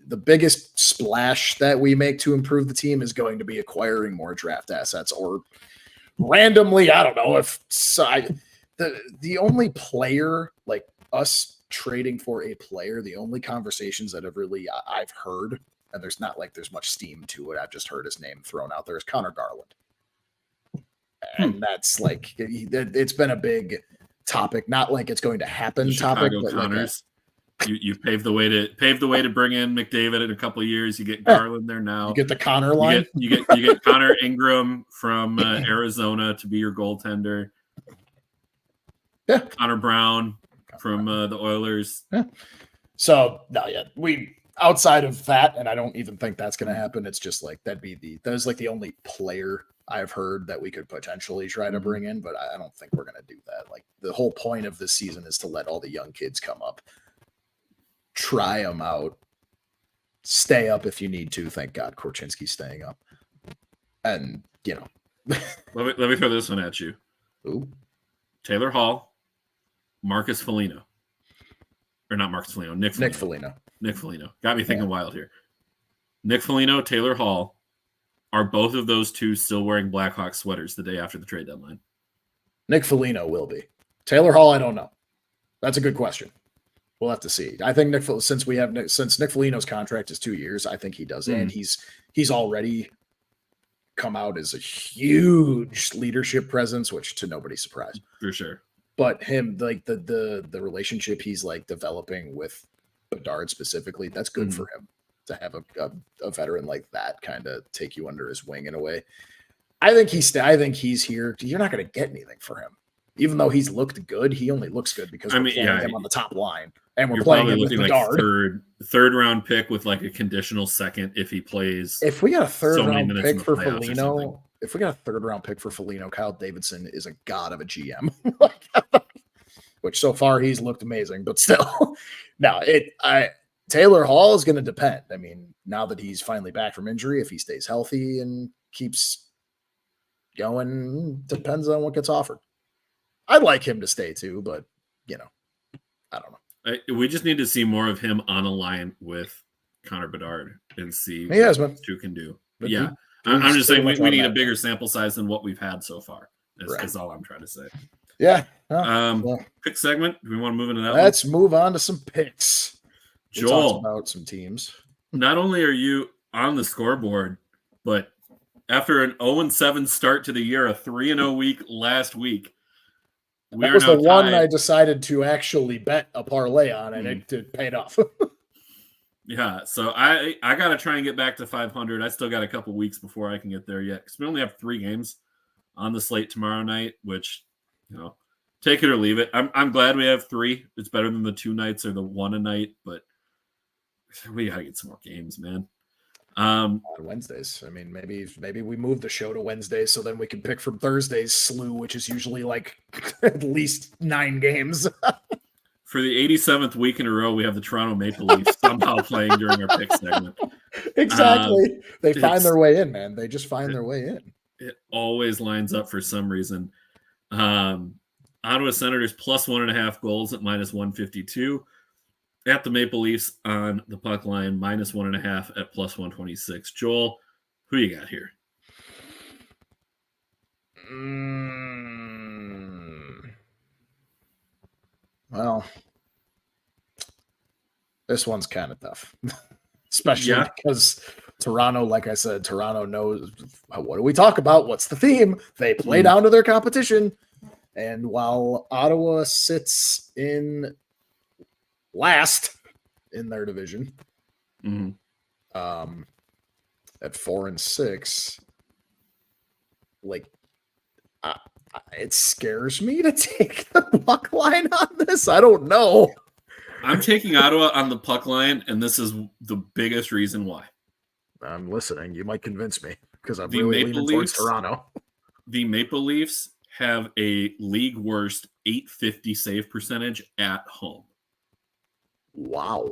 the biggest splash that we make to improve the team is going to be acquiring more draft assets, or randomly, I don't know if the only player, like us trading for a player, the only conversations that I've heard, and there's much steam to it, I've just heard his name thrown out there, is Connor Garland. And that's like, it's been a big topic, not like it's going to happen topic, but You pave the way to bring in McDavid in a couple of years. You get Garland there now. You get the Connor line. You get Connor Ingram from Arizona to be your goaltender. Yeah. Connor Brown from the Oilers. Yeah. So no, yeah, we outside of that, and I don't even think that's going to happen. It's just like that is like the only player I've heard that we could potentially try to bring in, but I don't think we're going to do that. Like the whole point of this season is to let all the young kids come up, try them out, stay up if you need to. Thank God Korchinski's staying up, and you know, let me throw this one at you. Ooh. Taylor Hall, Marcus Foligno. Or not Marcus Foligno, Nick Foligno. Nick Foligno. Got me thinking wild here. Nick Foligno, Taylor Hall. Are both of those two still wearing Blackhawks sweaters the day after the trade deadline? Nick Foligno will be. Taylor Hall, I don't know. That's a good question. We'll have to see. I think since Nick Foligno's contract is 2 years, I think he does. And he's already come out as a huge leadership presence, which to nobody's surprise. For sure. But him, like the relationship he's like developing with Bedard specifically, that's good for him to have a veteran like that kind of take you under his wing in a way. I think he's here. You're not going to get anything for him, even though he's looked good. He only looks good because we're playing him on the top line, and we're playing him with Bedard. Like third round pick with like a conditional second if he plays. If we got a third round pick for Foligno. If we got a third round pick for Foligno, Kyle Davidson is a god of a GM, which so far he's looked amazing, but still, Taylor Hall is going to depend. I mean, now that he's finally back from injury, if he stays healthy and keeps going, depends on what gets offered. I'd like him to stay too, but I don't know. We just need to see more of him on a line with Connor Bedard and see what two can do. But yeah. I'm just saying we need a bigger sample size than what we've had so far. Is all I'm trying to say. Yeah. Pick segment. Do we want to move into that? Let's move on to some picks. Joel, about some teams. Not only are you on the scoreboard, but after an 0-7 start to the year, a 3-0 week last week. That was the one I decided to actually bet a parlay on, and it paid off. Yeah, so I got to try and get back to 500. I still got a couple weeks before I can get there yet because we only have 3 games on the slate tomorrow night, which, take it or leave it. I'm glad we have 3. It's better than the 2 nights or the 1 a night, but we got to get some more games, man. On Wednesdays. I mean, maybe we move the show to Wednesdays so then we can pick from Thursday's slew, which is usually like at least 9 games. For the 87th week in a row, we have the Toronto Maple Leafs somehow playing during our pick segment. Exactly. They find their way in, man. They just find their way in. It always lines up for some reason. Ottawa Senators plus 1.5 goals at minus 152. At the Maple Leafs on the puck line, minus 1.5 at plus 126. Joel, who you got here? Well, this one's kind of tough, especially because Toronto, like I said, Toronto knows what do we talk about? What's the theme? They play down to their competition. And while Ottawa sits in last in their division at 4-6, like it scares me to take the puck line on this. I don't know. I'm taking Ottawa on the puck line, and this is the biggest reason why. I'm listening. You might convince me because I'm really leaning towards Toronto. The Maple Leafs have a league worst .850 save percentage at home. Wow.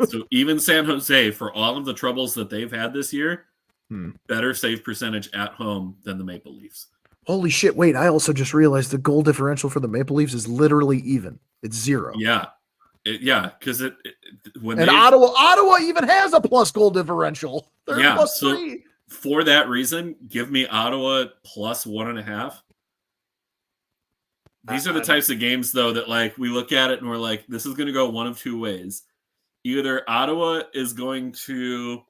So even San Jose, for all of the troubles that they've had this year, better save percentage at home than the Maple Leafs. Holy shit. Wait, I also just realized the goal differential for the Maple Leafs is literally even. It's 0. Yeah. Because Ottawa even has a plus goal differential. They're plus 3. For that reason, give me Ottawa plus 1.5. These are the types of games, though, that like we look at it and we're like, this is going to go one of 2 ways. Either Ottawa is going to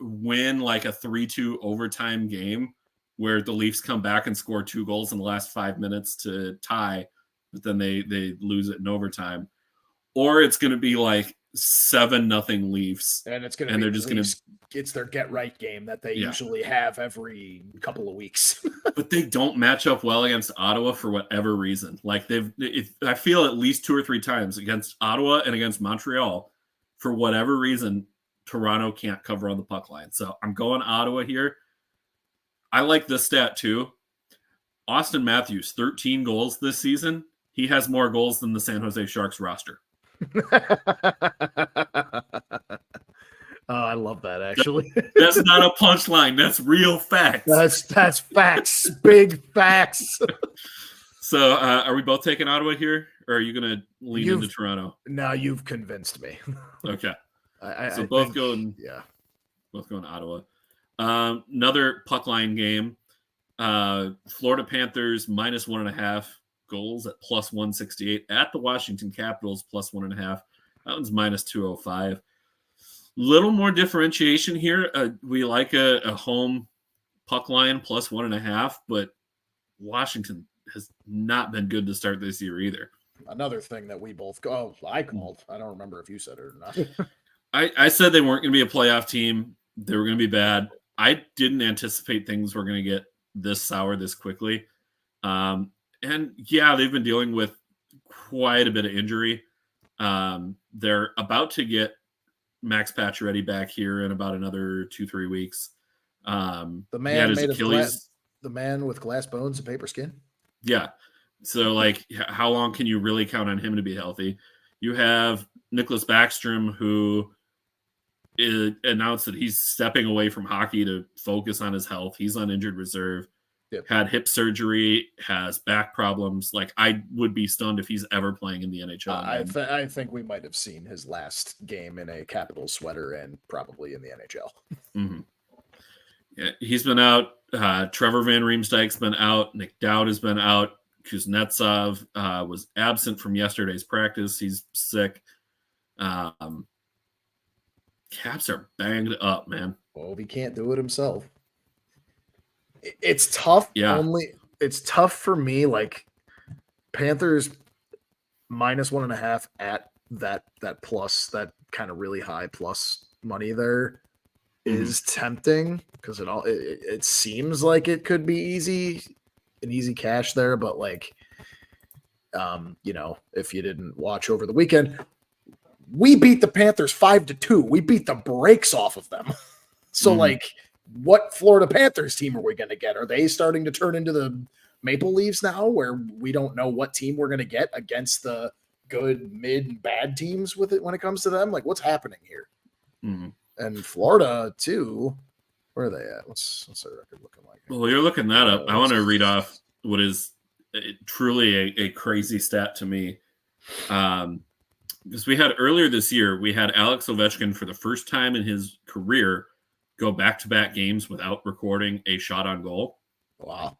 win like a 3-2 overtime game where the Leafs come back and score 2 goals in the last 5 minutes to tie, but then they lose it in overtime. or it's going to be like 7-0 Leafs. And it's going to And be they're just going to, it's their get right game that they Yeah. usually have every couple of weeks. but they don't match up well against Ottawa for whatever reason. Like I feel at least 2 or 3 times against Ottawa and against Montreal, for whatever reason, Toronto can't cover on the puck line. So I'm going Ottawa here. I like this stat too. Austin Matthews, 13 goals this season. He has more goals than the San Jose Sharks roster. Oh, I love that, actually. That's not a punchline. That's real facts. That's facts. Big facts. So are we both taking Ottawa here, or are you going to lean into Toronto? No, you've convinced me. Okay. I both think, going Ottawa. Another puck line game. Florida Panthers -1.5 goals at +168 at the Washington Capitals +1.5. That one's -205. Little more differentiation here. We like a home puck line +1.5, but Washington has not been good to start this year either. Another thing that we both I called. I don't remember if you said it or not. I said they weren't going to be a playoff team. They were going to be bad. I didn't anticipate things were going to get this sour this quickly. And yeah, they've been dealing with quite a bit of injury. They're about to get Max Pacioretty back here in about another 2-3 weeks. The man made of glass, the man with glass bones and paper skin. Yeah. So, like, how long can you really count on him to be healthy? You have Nicholas Backstrom, who announced that he's stepping away from hockey to focus on his health. He's on injured reserve. Yep. Had hip surgery, has back problems. Like, I would be stunned if he's ever playing in the NHL. I think we might have seen his last game in a Capitals sweater and probably in the NHL. Mm-hmm. Yeah, he's been out. Trevor Van Riemsdyk's been out. Nick Dowd has been out. Kuznetsov was absent from yesterday's practice. He's sick. Caps are banged up, man. Well, he can't do it himself. It's tough. Yeah. It's tough for me. Like Panthers -1.5 at that plus, that kind of really high plus money there is tempting because it seems like it could be an easy cash there, but like if you didn't watch over the weekend, we beat the Panthers 5-2. We beat the brakes off of them. So like, what Florida Panthers team are we going to get? Are they starting to turn into the Maple Leafs now, where we don't know what team we're going to get against the good, mid, and bad teams with it when it comes to them? Like, what's happening here? And Florida too. Where are they at? What's their record looking like? Well, you're looking that up. I want to read off what is truly a crazy stat to me. Because we had earlier this year, we had Alex Ovechkin for the first time in his career go back-to-back games without recording a shot on goal. Wow.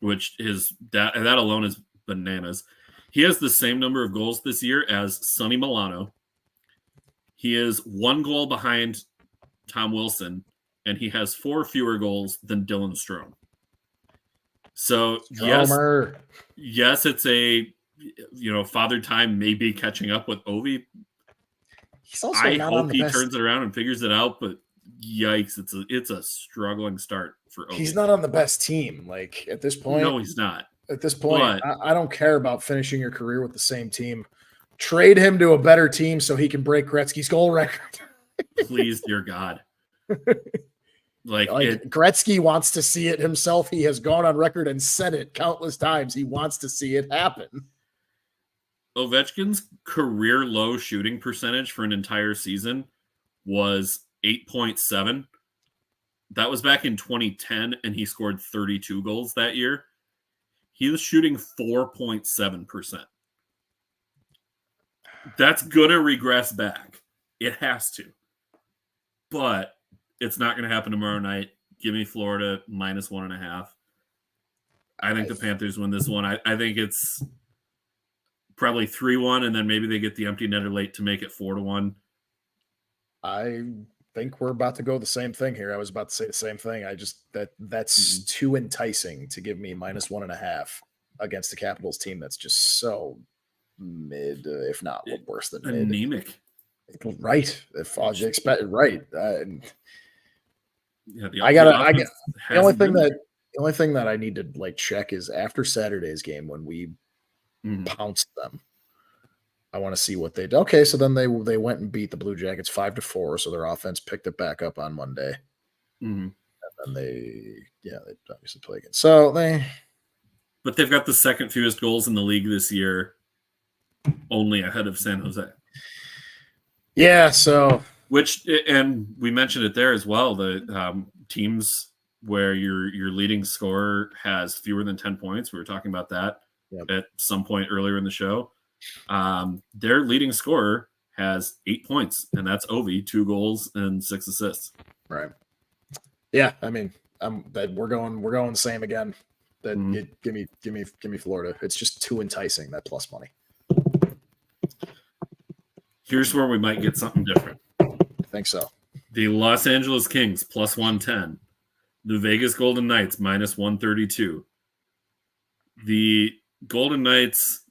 Which is that alone is bananas. He has the same number of goals this year as Sonny Milano. He is 1 goal behind Tom Wilson, and he has 4 fewer goals than Dylan Strome. So yes, it's a Father Time may be catching up with Ovi. I hope he turns it around and figures it out, but yikes, it's a struggling start for Ovi. He's not on the best team. Like at this point, no, he's not. At this point, I don't care about finishing your career with the same team. Trade him to a better team so he can break Gretzky's goal record. Please, dear God. Like Gretzky wants to see it himself. He has gone on record and said it countless times. He wants to see it happen. Ovechkin's career low shooting percentage for an entire season was 8.7. That was back in 2010, and he scored 32 goals that year. He was shooting 4.7%. That's going to regress back. It has to. But it's not going to happen tomorrow night. Give me Florida -1.5. I think the Panthers win this one. I think it's probably 3-1, and then maybe they get the empty netter late to make it 4-1. I think we're about to go the same thing here. I was about to say the same thing. That's too enticing to give me -1.5 against the Capitals team that's just so mid, if not worse than mid. Anemic. Right. If I expect right. Yeah, The only thing that I need to like check is after Saturday's game when we pounced them. I want to see what they did. Okay, so then they went and beat the Blue Jackets 5-4, so their offense picked it back up on Monday. Mm-hmm. And they obviously play again. So but they've got the second fewest goals in the league this year, only ahead of San Jose. Yeah, so and we mentioned it there as well. The teams where your leading scorer has fewer than 10 points. We were talking about that at some point earlier in the show. Their leading scorer has 8 points, and that's Ovi, 2 goals and 6 assists. Right. Yeah, I mean, we're going the same again. Give me Florida. It's just too enticing, that plus money. Here's where we might get something different. I think so. The Los Angeles Kings plus 110. The Vegas Golden Knights minus 132. The Golden Knights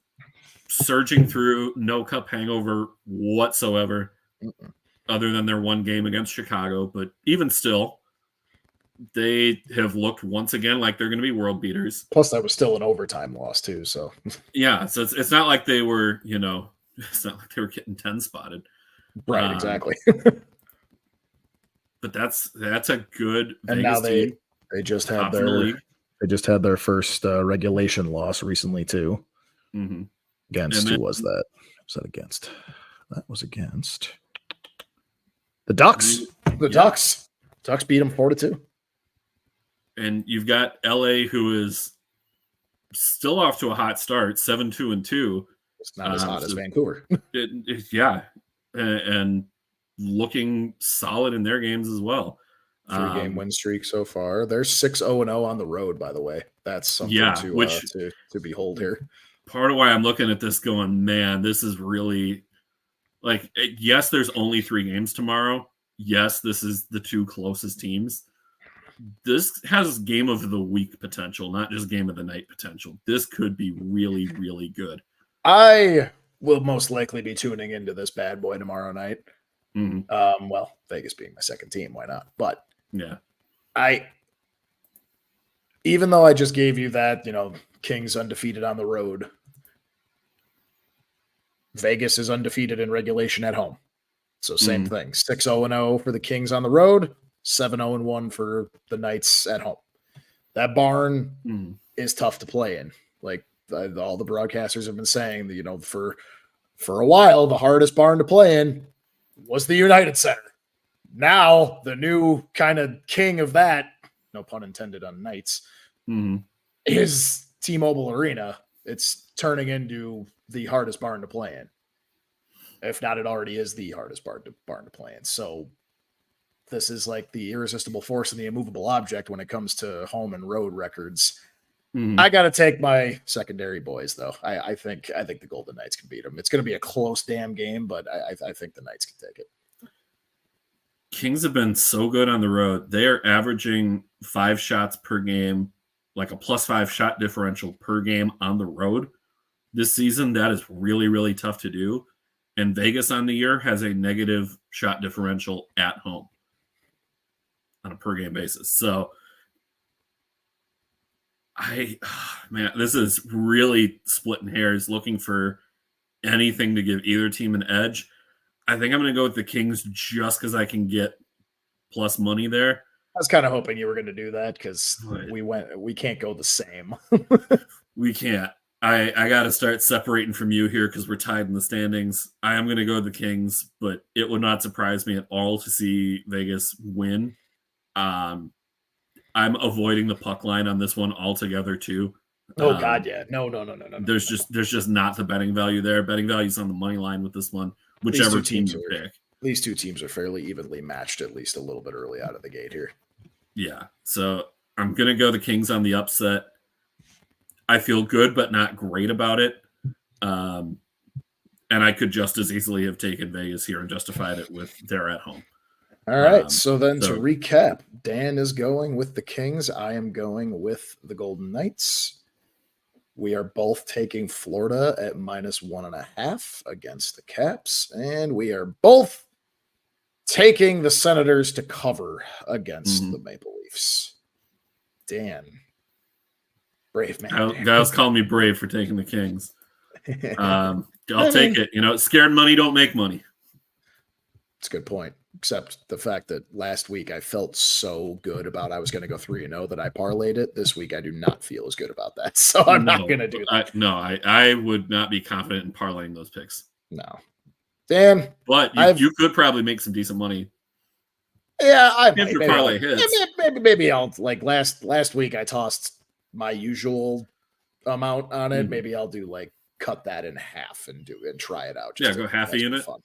surging through, no cup hangover whatsoever, other than their one game against Chicago. But even still, they have looked once again like they're going to be world beaters. Plus, that was still an overtime loss too. So yeah, so it's not like they were, it's not like they were getting 10 spotted. Right, exactly. But that's a good and Vegas now they team. Just had their first regulation loss recently too. Mm-hmm. Against who was that? Was that against? That was against the Ducks. The Ducks. Ducks beat them 4-2. And you've got LA, who is still off to a hot start, 7-2-2. It's not as hot as Vancouver. And looking solid in their games as well. 3-game win streak so far. They're 6-0-0 on the road, by the way. That's something to behold here. Part of why I'm looking at this going, man, this is really like, yes, there's only 3 games tomorrow. Yes, this is the 2 closest teams. This has game of the week potential, not just game of the night potential. This could be really, really good. I will most likely be tuning into this bad boy tomorrow night. Mm-hmm. Well, Vegas being my second team, why not? But yeah, even though I just gave you that, Kings undefeated on the road, Vegas is undefeated in regulation at home. So same thing, 6-0-0 for the Kings on the road, 7-0-1 for the Knights at home. That barn is tough to play in. Like all the broadcasters have been saying, that, for a while, the hardest barn to play in was the United Center. Now, the new kind of king of that, no pun intended on Knights, is T-Mobile Arena. It's turning into the hardest barn to play in. If not, it already is the hardest barn to play in. So this is like the irresistible force and the immovable object when it comes to home and road records. I got to take my secondary boys, though. I think the Golden Knights can beat them. It's going to be a close damn game, but I think the Knights can take it. Kings have been so good on the road. They are averaging 5 shots per game, like a +5 shot differential per game on the road. This season, that is really, really tough to do. And Vegas on the year has a negative shot differential at home on a per game basis. So, this is really splitting hairs, looking for anything to give either team an edge. I think I'm going to go with the Kings just because I can get plus money there. I was kind of hoping you were going to do that because we can't go the same. We can't. I got to start separating from you here because we're tied in the standings. I am going to go the Kings, but it would not surprise me at all to see Vegas win. I'm avoiding the puck line on this one altogether too. Oh God, yeah. No. There's just not the betting value there. Betting value's on the money line with this one, whichever team you pick. These 2 teams are fairly evenly matched, at least a little bit early out of the gate here. Yeah. So I'm gonna go the Kings on the upset. I feel good, but not great about it. And I could just as easily have taken Vegas here and justified it with they're at home. All right. So to recap, Dan is going with the Kings. I am going with the Golden Knights. We are both taking Florida at -1.5 against the Caps, and we are both taking the Senators to cover against the Maple Leafs. Dan. Brave man. Guys call me brave for taking the Kings. I'll take it. Scared money don't make money. It's a good point. Except the fact that last week I felt so good about I was going to go 3-0 that I parlayed it. This week I do not feel as good about that. So I'm not going to do that. I would not be confident in parlaying those picks. No. Dan. But you could probably make some decent money. Yeah, I might. If your parlay hits. Maybe I'll, like last week I tossed my usual amount on it. Maybe I'll do cut that in half and try it out. Go half a unit. Fun.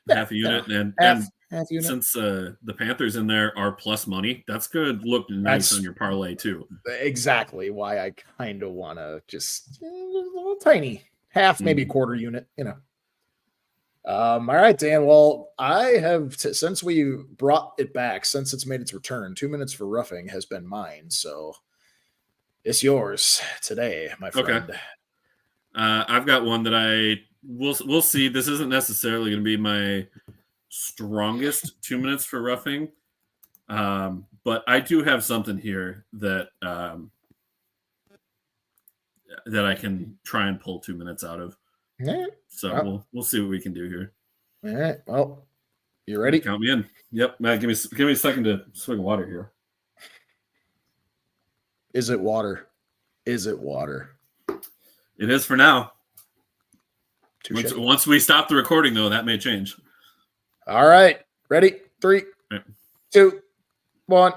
Half a unit, half unit. Since the Panthers in there are plus money, that's good. Look nice on your parlay too. Exactly why I kind of want to just a little tiny half, maybe quarter unit. All right, Dan. Well, I have since we brought it back, since it's made its return. 2 minutes for roughing has been mine, so it's yours today, my friend. Okay. I've got one that we'll see. This isn't necessarily going to be my strongest 2 minutes for roughing, but I do have something here that that I can try and pull 2 minutes out of. Yeah. So we'll see what we can do here. All right. Well, you ready? Count me in. Yep. Matt, give me a second to swig of water here. Is it water? Is it water? It is for now. Once we stop the recording, though, that may change. All right. Ready? 3, 2, 1.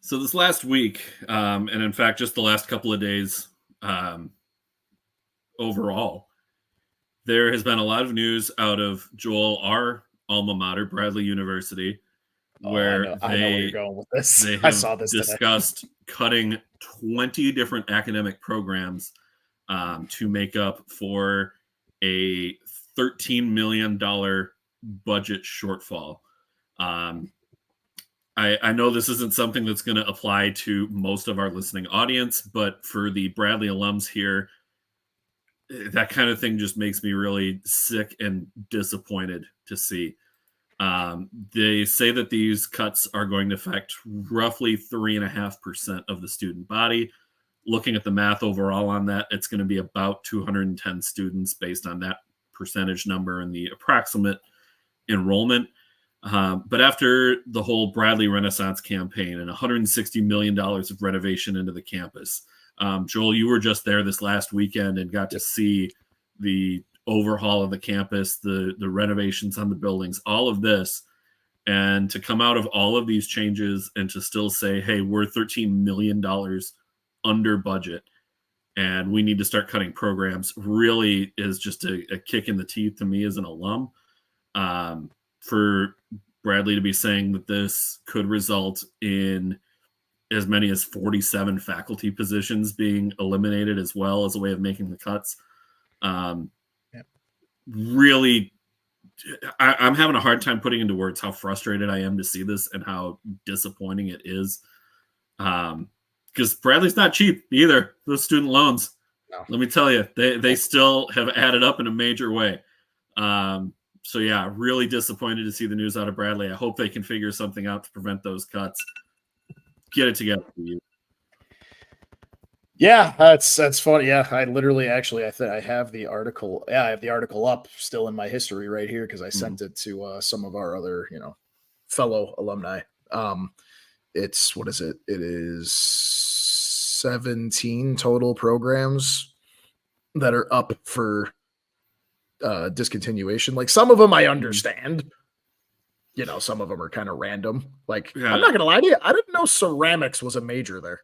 So this last week, and in fact, just the last couple of days, overall, there has been a lot of news out of Joel, our alma mater, Bradley University, where I know where you're going with this. They have I saw this discussed cutting 20 different academic programs to make up for a $13 million budget shortfall. I know this isn't something that's going to apply to most of our listening audience, but for the Bradley alums here, that kind of thing just makes me really sick and disappointed to see. They say that these cuts are going to affect roughly 3.5% of the student body. Looking at the math overall on that, it's going to be about 210 students based on that percentage number and the approximate enrollment. But after the whole Bradley Renaissance campaign and $160 million of renovation into the campus, Joel, you were just there this last weekend and got to see the overhaul of the campus, the renovations on the buildings, all of this. And to come out of all of these changes and to still say, hey, we're $13 million under budget and we need to start cutting programs, really is just a kick in the teeth to me as an alum. For Bradley to be saying that this could result in as many as 47 faculty positions being eliminated as well as a way of making the cuts. Really, I'm having a hard time putting into words how frustrated I am to see this and how disappointing it is. Because Bradley's not cheap either. Those student loans, let me tell you, they still have added up in a major way. So yeah, really disappointed to see the news out of Bradley. I hope they can figure something out to prevent those cuts. Get it together for you. Yeah, that's funny. Yeah, I literally I have the article. Yeah, I have the article up still in my history right here because I sent it to some of our other, fellow alumni. It's what is it? It is 17 total programs that are up for discontinuation. Like some of them I understand. Some of them are kind of random. Like I'm not gonna lie to you, I didn't know ceramics was a major there.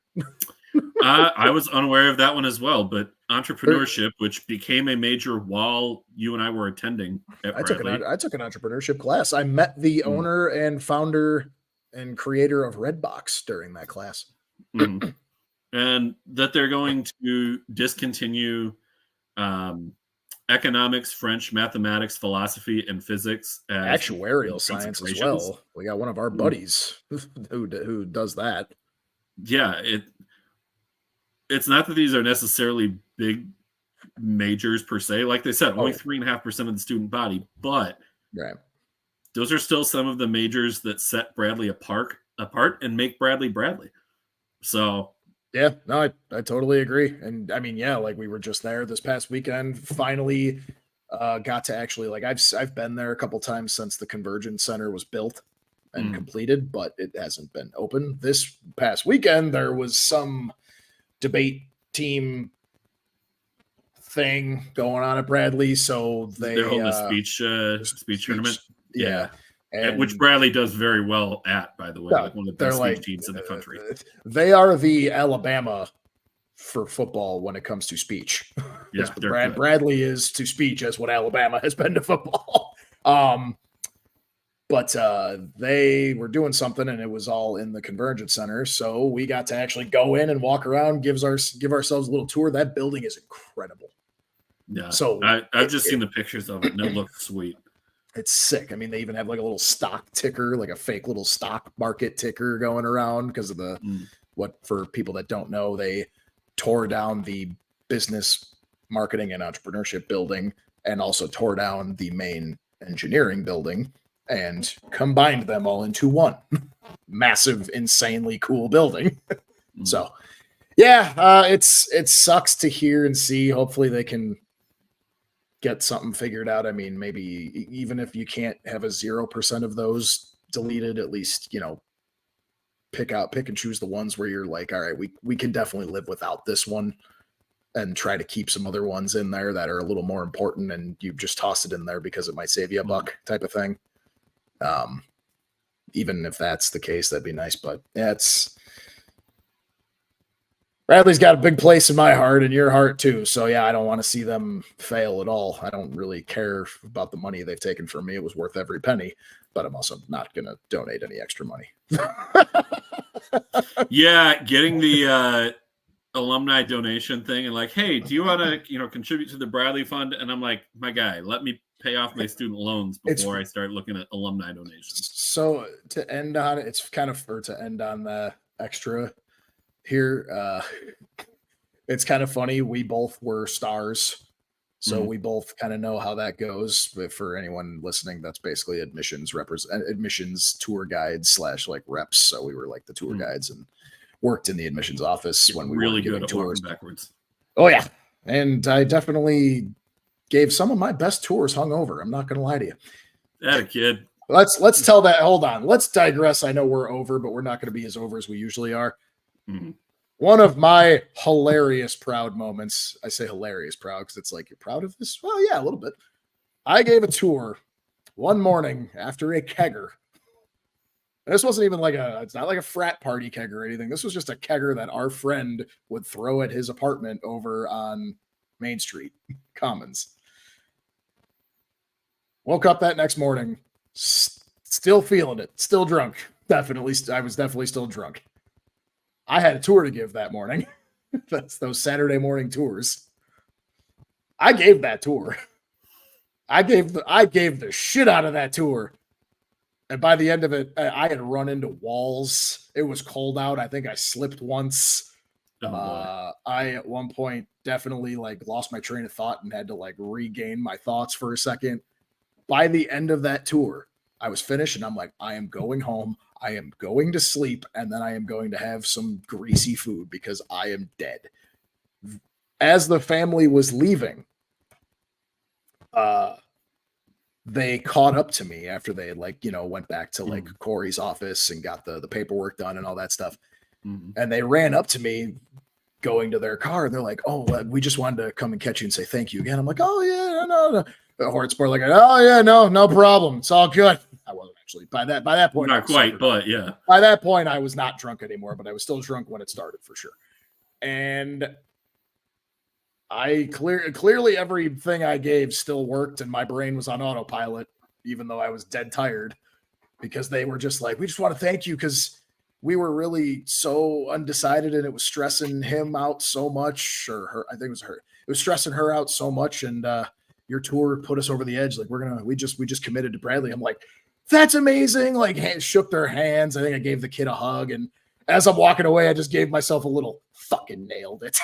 I was unaware of that one as well, but entrepreneurship, which became a major while you and I were attending at Bradley. I took an entrepreneurship class. I met the owner and founder and creator of Redbox during that class. And that they're going to discontinue economics, French, mathematics, philosophy, and physics. Actuarial science as well. We got one of our buddies who does that. Yeah, it's not that these are necessarily big majors per se. Like they said, only 3.5% of the student body, but those are still some of the majors that set Bradley apart and make Bradley Bradley. So yeah, no, I totally agree. And I mean, yeah, like we were just there this past weekend, finally got to actually, like, I've been there a couple times since the Convergence Center was built and completed, but it hasn't been open. This past weekend, there was some debate team thing going on at Bradley, so they're holding a speech tournament. Yeah. And which Bradley does very well at, by the way, like one of the best speech teams in the country. They are the Alabama for football when it comes to speech. Yeah, Bradley is to speech as what Alabama has been to football. But they were doing something, and it was all in the Convergence Center. So we got to actually go in and walk around, give ourselves a little tour. That building is incredible. Yeah. So I've just seen the pictures of it, and it looks sweet. It's sick. I mean, they even have like a little stock ticker, like a fake little stock market ticker going around because of the what, for people that don't know, they tore down the business, marketing, and entrepreneurship building and also tore down the main engineering building and combined them all into one massive, insanely cool building. So, yeah, it sucks to hear and see. Hopefully they can get something figured out. I mean, maybe even if you can't have a 0% of those deleted, at least, pick and choose the ones where you're like, all right, we can definitely live without this one, and try to keep some other ones in there that are a little more important, and you just toss it in there because it might save you a buck type of thing. Even if that's the case, that'd be nice. But yeah, Bradley's got a big place in my heart and your heart too. So yeah, I don't want to see them fail at all. I don't really care about the money they've taken from me. It was worth every penny, but I'm also not going to donate any extra money. Yeah, getting the alumni donation thing and like, hey, do you want to contribute to the Bradley Fund? And I'm like, my guy, let me pay off my student loans before I start looking at alumni donations. So to end on it, to end on the extra here, it's kind of funny. We both were stars, so we both kind of know how that goes. But for anyone listening, that's basically admissions tour guides / like reps. So we were like the tour guides and worked in the admissions office when we were giving tours backwards. Oh yeah, and I definitely gave some of my best tours hungover. I'm not going to lie to you. That a kid. Let's tell that. Hold on. Let's digress. I know we're over, but we're not going to be as over as we usually are. One of my hilarious proud moments. I say hilarious proud because it's like, you're proud of this? Well, yeah, a little bit. I gave a tour one morning after a kegger. This wasn't even it's not like a frat party kegger or anything. This was just a kegger that our friend would throw at his apartment over on Main Street, Commons. Woke up that next morning, still feeling it, still drunk. I was definitely still drunk. I had a tour to give that morning. That's those Saturday morning tours. I gave that tour. I gave the shit out of that tour. And by the end of it, I had run into walls. It was cold out. I think I slipped once. I, at one point, definitely lost my train of thought and had to regain my thoughts for a second. By the end of that tour, I was finished and I'm like, I am going home. I am going to sleep, and then I am going to have some greasy food because I am dead. As the family was leaving, they caught up to me after they went back to Corey's office and got the paperwork done and all that stuff. And they ran up to me going to their car, and they're like, oh, we just wanted to come and catch you and say thank you again. I'm like, oh yeah, no. The Hortsport oh yeah, no problem. It's all good. I wasn't actually by that point. Not quite, but yeah. By that point, I was not drunk anymore, but I was still drunk when it started for sure. And I clearly everything I gave still worked, and my brain was on autopilot, even though I was dead tired, because they were just like, we just want to thank you because we were really so undecided, and it was stressing him out so much, or her. I think it was her. It was stressing her out so much, and your tour put us over the edge. We just committed to Bradley. I'm like, that's amazing. Shook their hands. I think I gave the kid a hug, and As I'm walking away, I just gave myself a little fucking nailed it.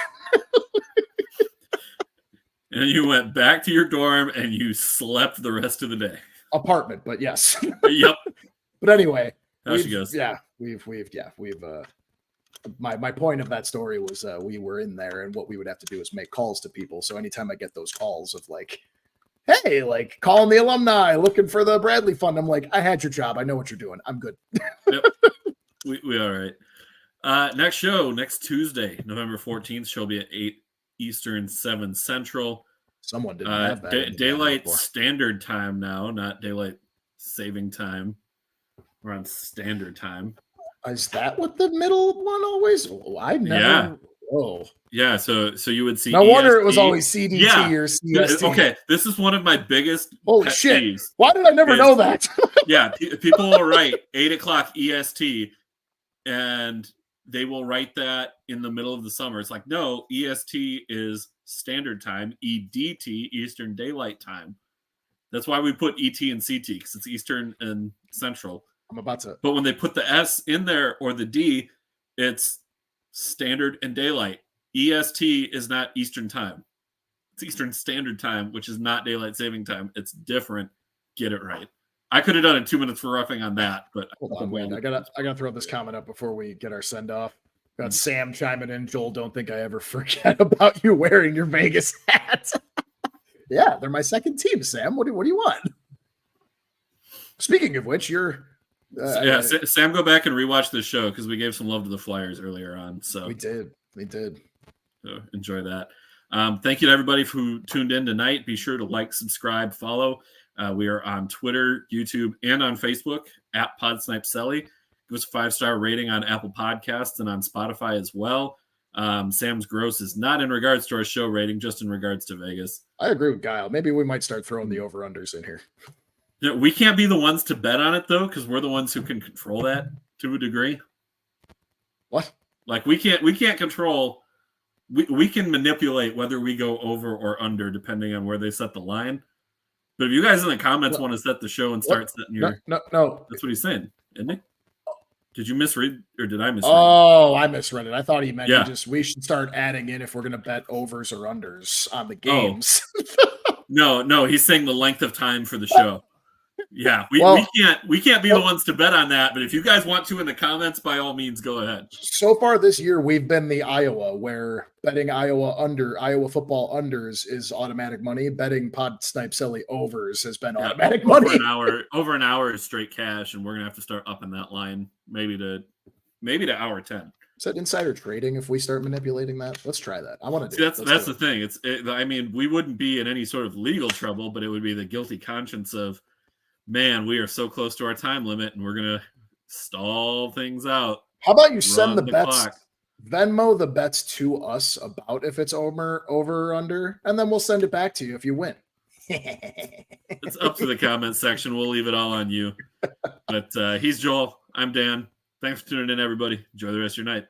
And you went back to your dorm and you slept the rest of the day. Apartment, but yes. Yep. But anyway, How she goes. we've my point of that story was we were in there, and what we would have to do is make calls to people. So anytime I get those calls of like, hey, like calling the alumni looking for the Bradley Fund, I'm like, I had your job. I know what you're doing. I'm good. Yep. We all right. Next show, next Tuesday, November 14th, shall be at 8 Eastern, 7 Central. Someone didn't have that. Daylight standard time now, not daylight saving time. We're on standard time. Is that what the middle one always? I never. Yeah. Oh. Yeah. So you would see. No wonder it was always CDT or CST. Okay. This is one of my biggest. Holy shit! Why did I never know that? Yeah. People will write 8 o'clock EST, and they will write that in the middle of the summer. It's like, no, EST is standard time, EDT, Eastern Daylight Time. That's why we put ET and CT, because it's Eastern and Central. I'm about to. But when they put the S in there or the D, it's Standard and Daylight. EST is not Eastern Time. It's Eastern Standard Time, which is not Daylight Saving Time. It's different. Get it right. I could have done it 2 minutes for roughing on that, but hold on, wait. I gotta throw this comment up before we get our send off. Got Sam chiming in. Joel, don't think I ever forget about you wearing your Vegas hat. Yeah, they're my second team, Sam. What do you want? Speaking of which, you're Sam, go back and rewatch this show because we gave some love to the Flyers earlier on. So we did. So enjoy that. Thank you to everybody who tuned in tonight. Be sure to like, subscribe, follow. We are on Twitter, YouTube, and on Facebook at Snipe Celly. Give us a 5-star rating on Apple Podcasts and on Spotify as well. Sam's gross is not in regards to our show rating, just in regards to Vegas. I agree with Guile. Maybe we might start throwing the over-unders in here. You know, we can't be the ones to bet on it, though, because we're the ones who can control that to a degree. What? Like, we can't control... We can manipulate whether we go over or under, depending on where they set the line. But if you guys in the comments want to set the show and start setting your... No. That's what he's saying, isn't he? Did you misread, or did I misread? Oh, I misread it. I thought he meant we should start adding in if we're going to bet overs or unders on the games. No, he's saying the length of time for the show. Yeah, we can't be the ones to bet on that, but if you guys want to in the comments, by all means, go ahead. So far this year, we've been the Iowa, where betting Iowa football unders is automatic money. Betting Snipe Celly overs has been automatic money. Over an hour is straight cash, and we're gonna have to start upping that line maybe to hour 10. Is that insider trading if we start manipulating that? Let's try that. I want to do it. That's the thing. I mean, we wouldn't be in any sort of legal trouble, but it would be the guilty conscience of, man, we are so close to our time limit, and we're going to stall things out. How about you send the bets, clock. Venmo the bets to us about if it's over or under, and then we'll send it back to you if you win. It's up to the comment section. We'll leave it all on you. But he's Joel. I'm Dan. Thanks for tuning in, everybody. Enjoy the rest of your night.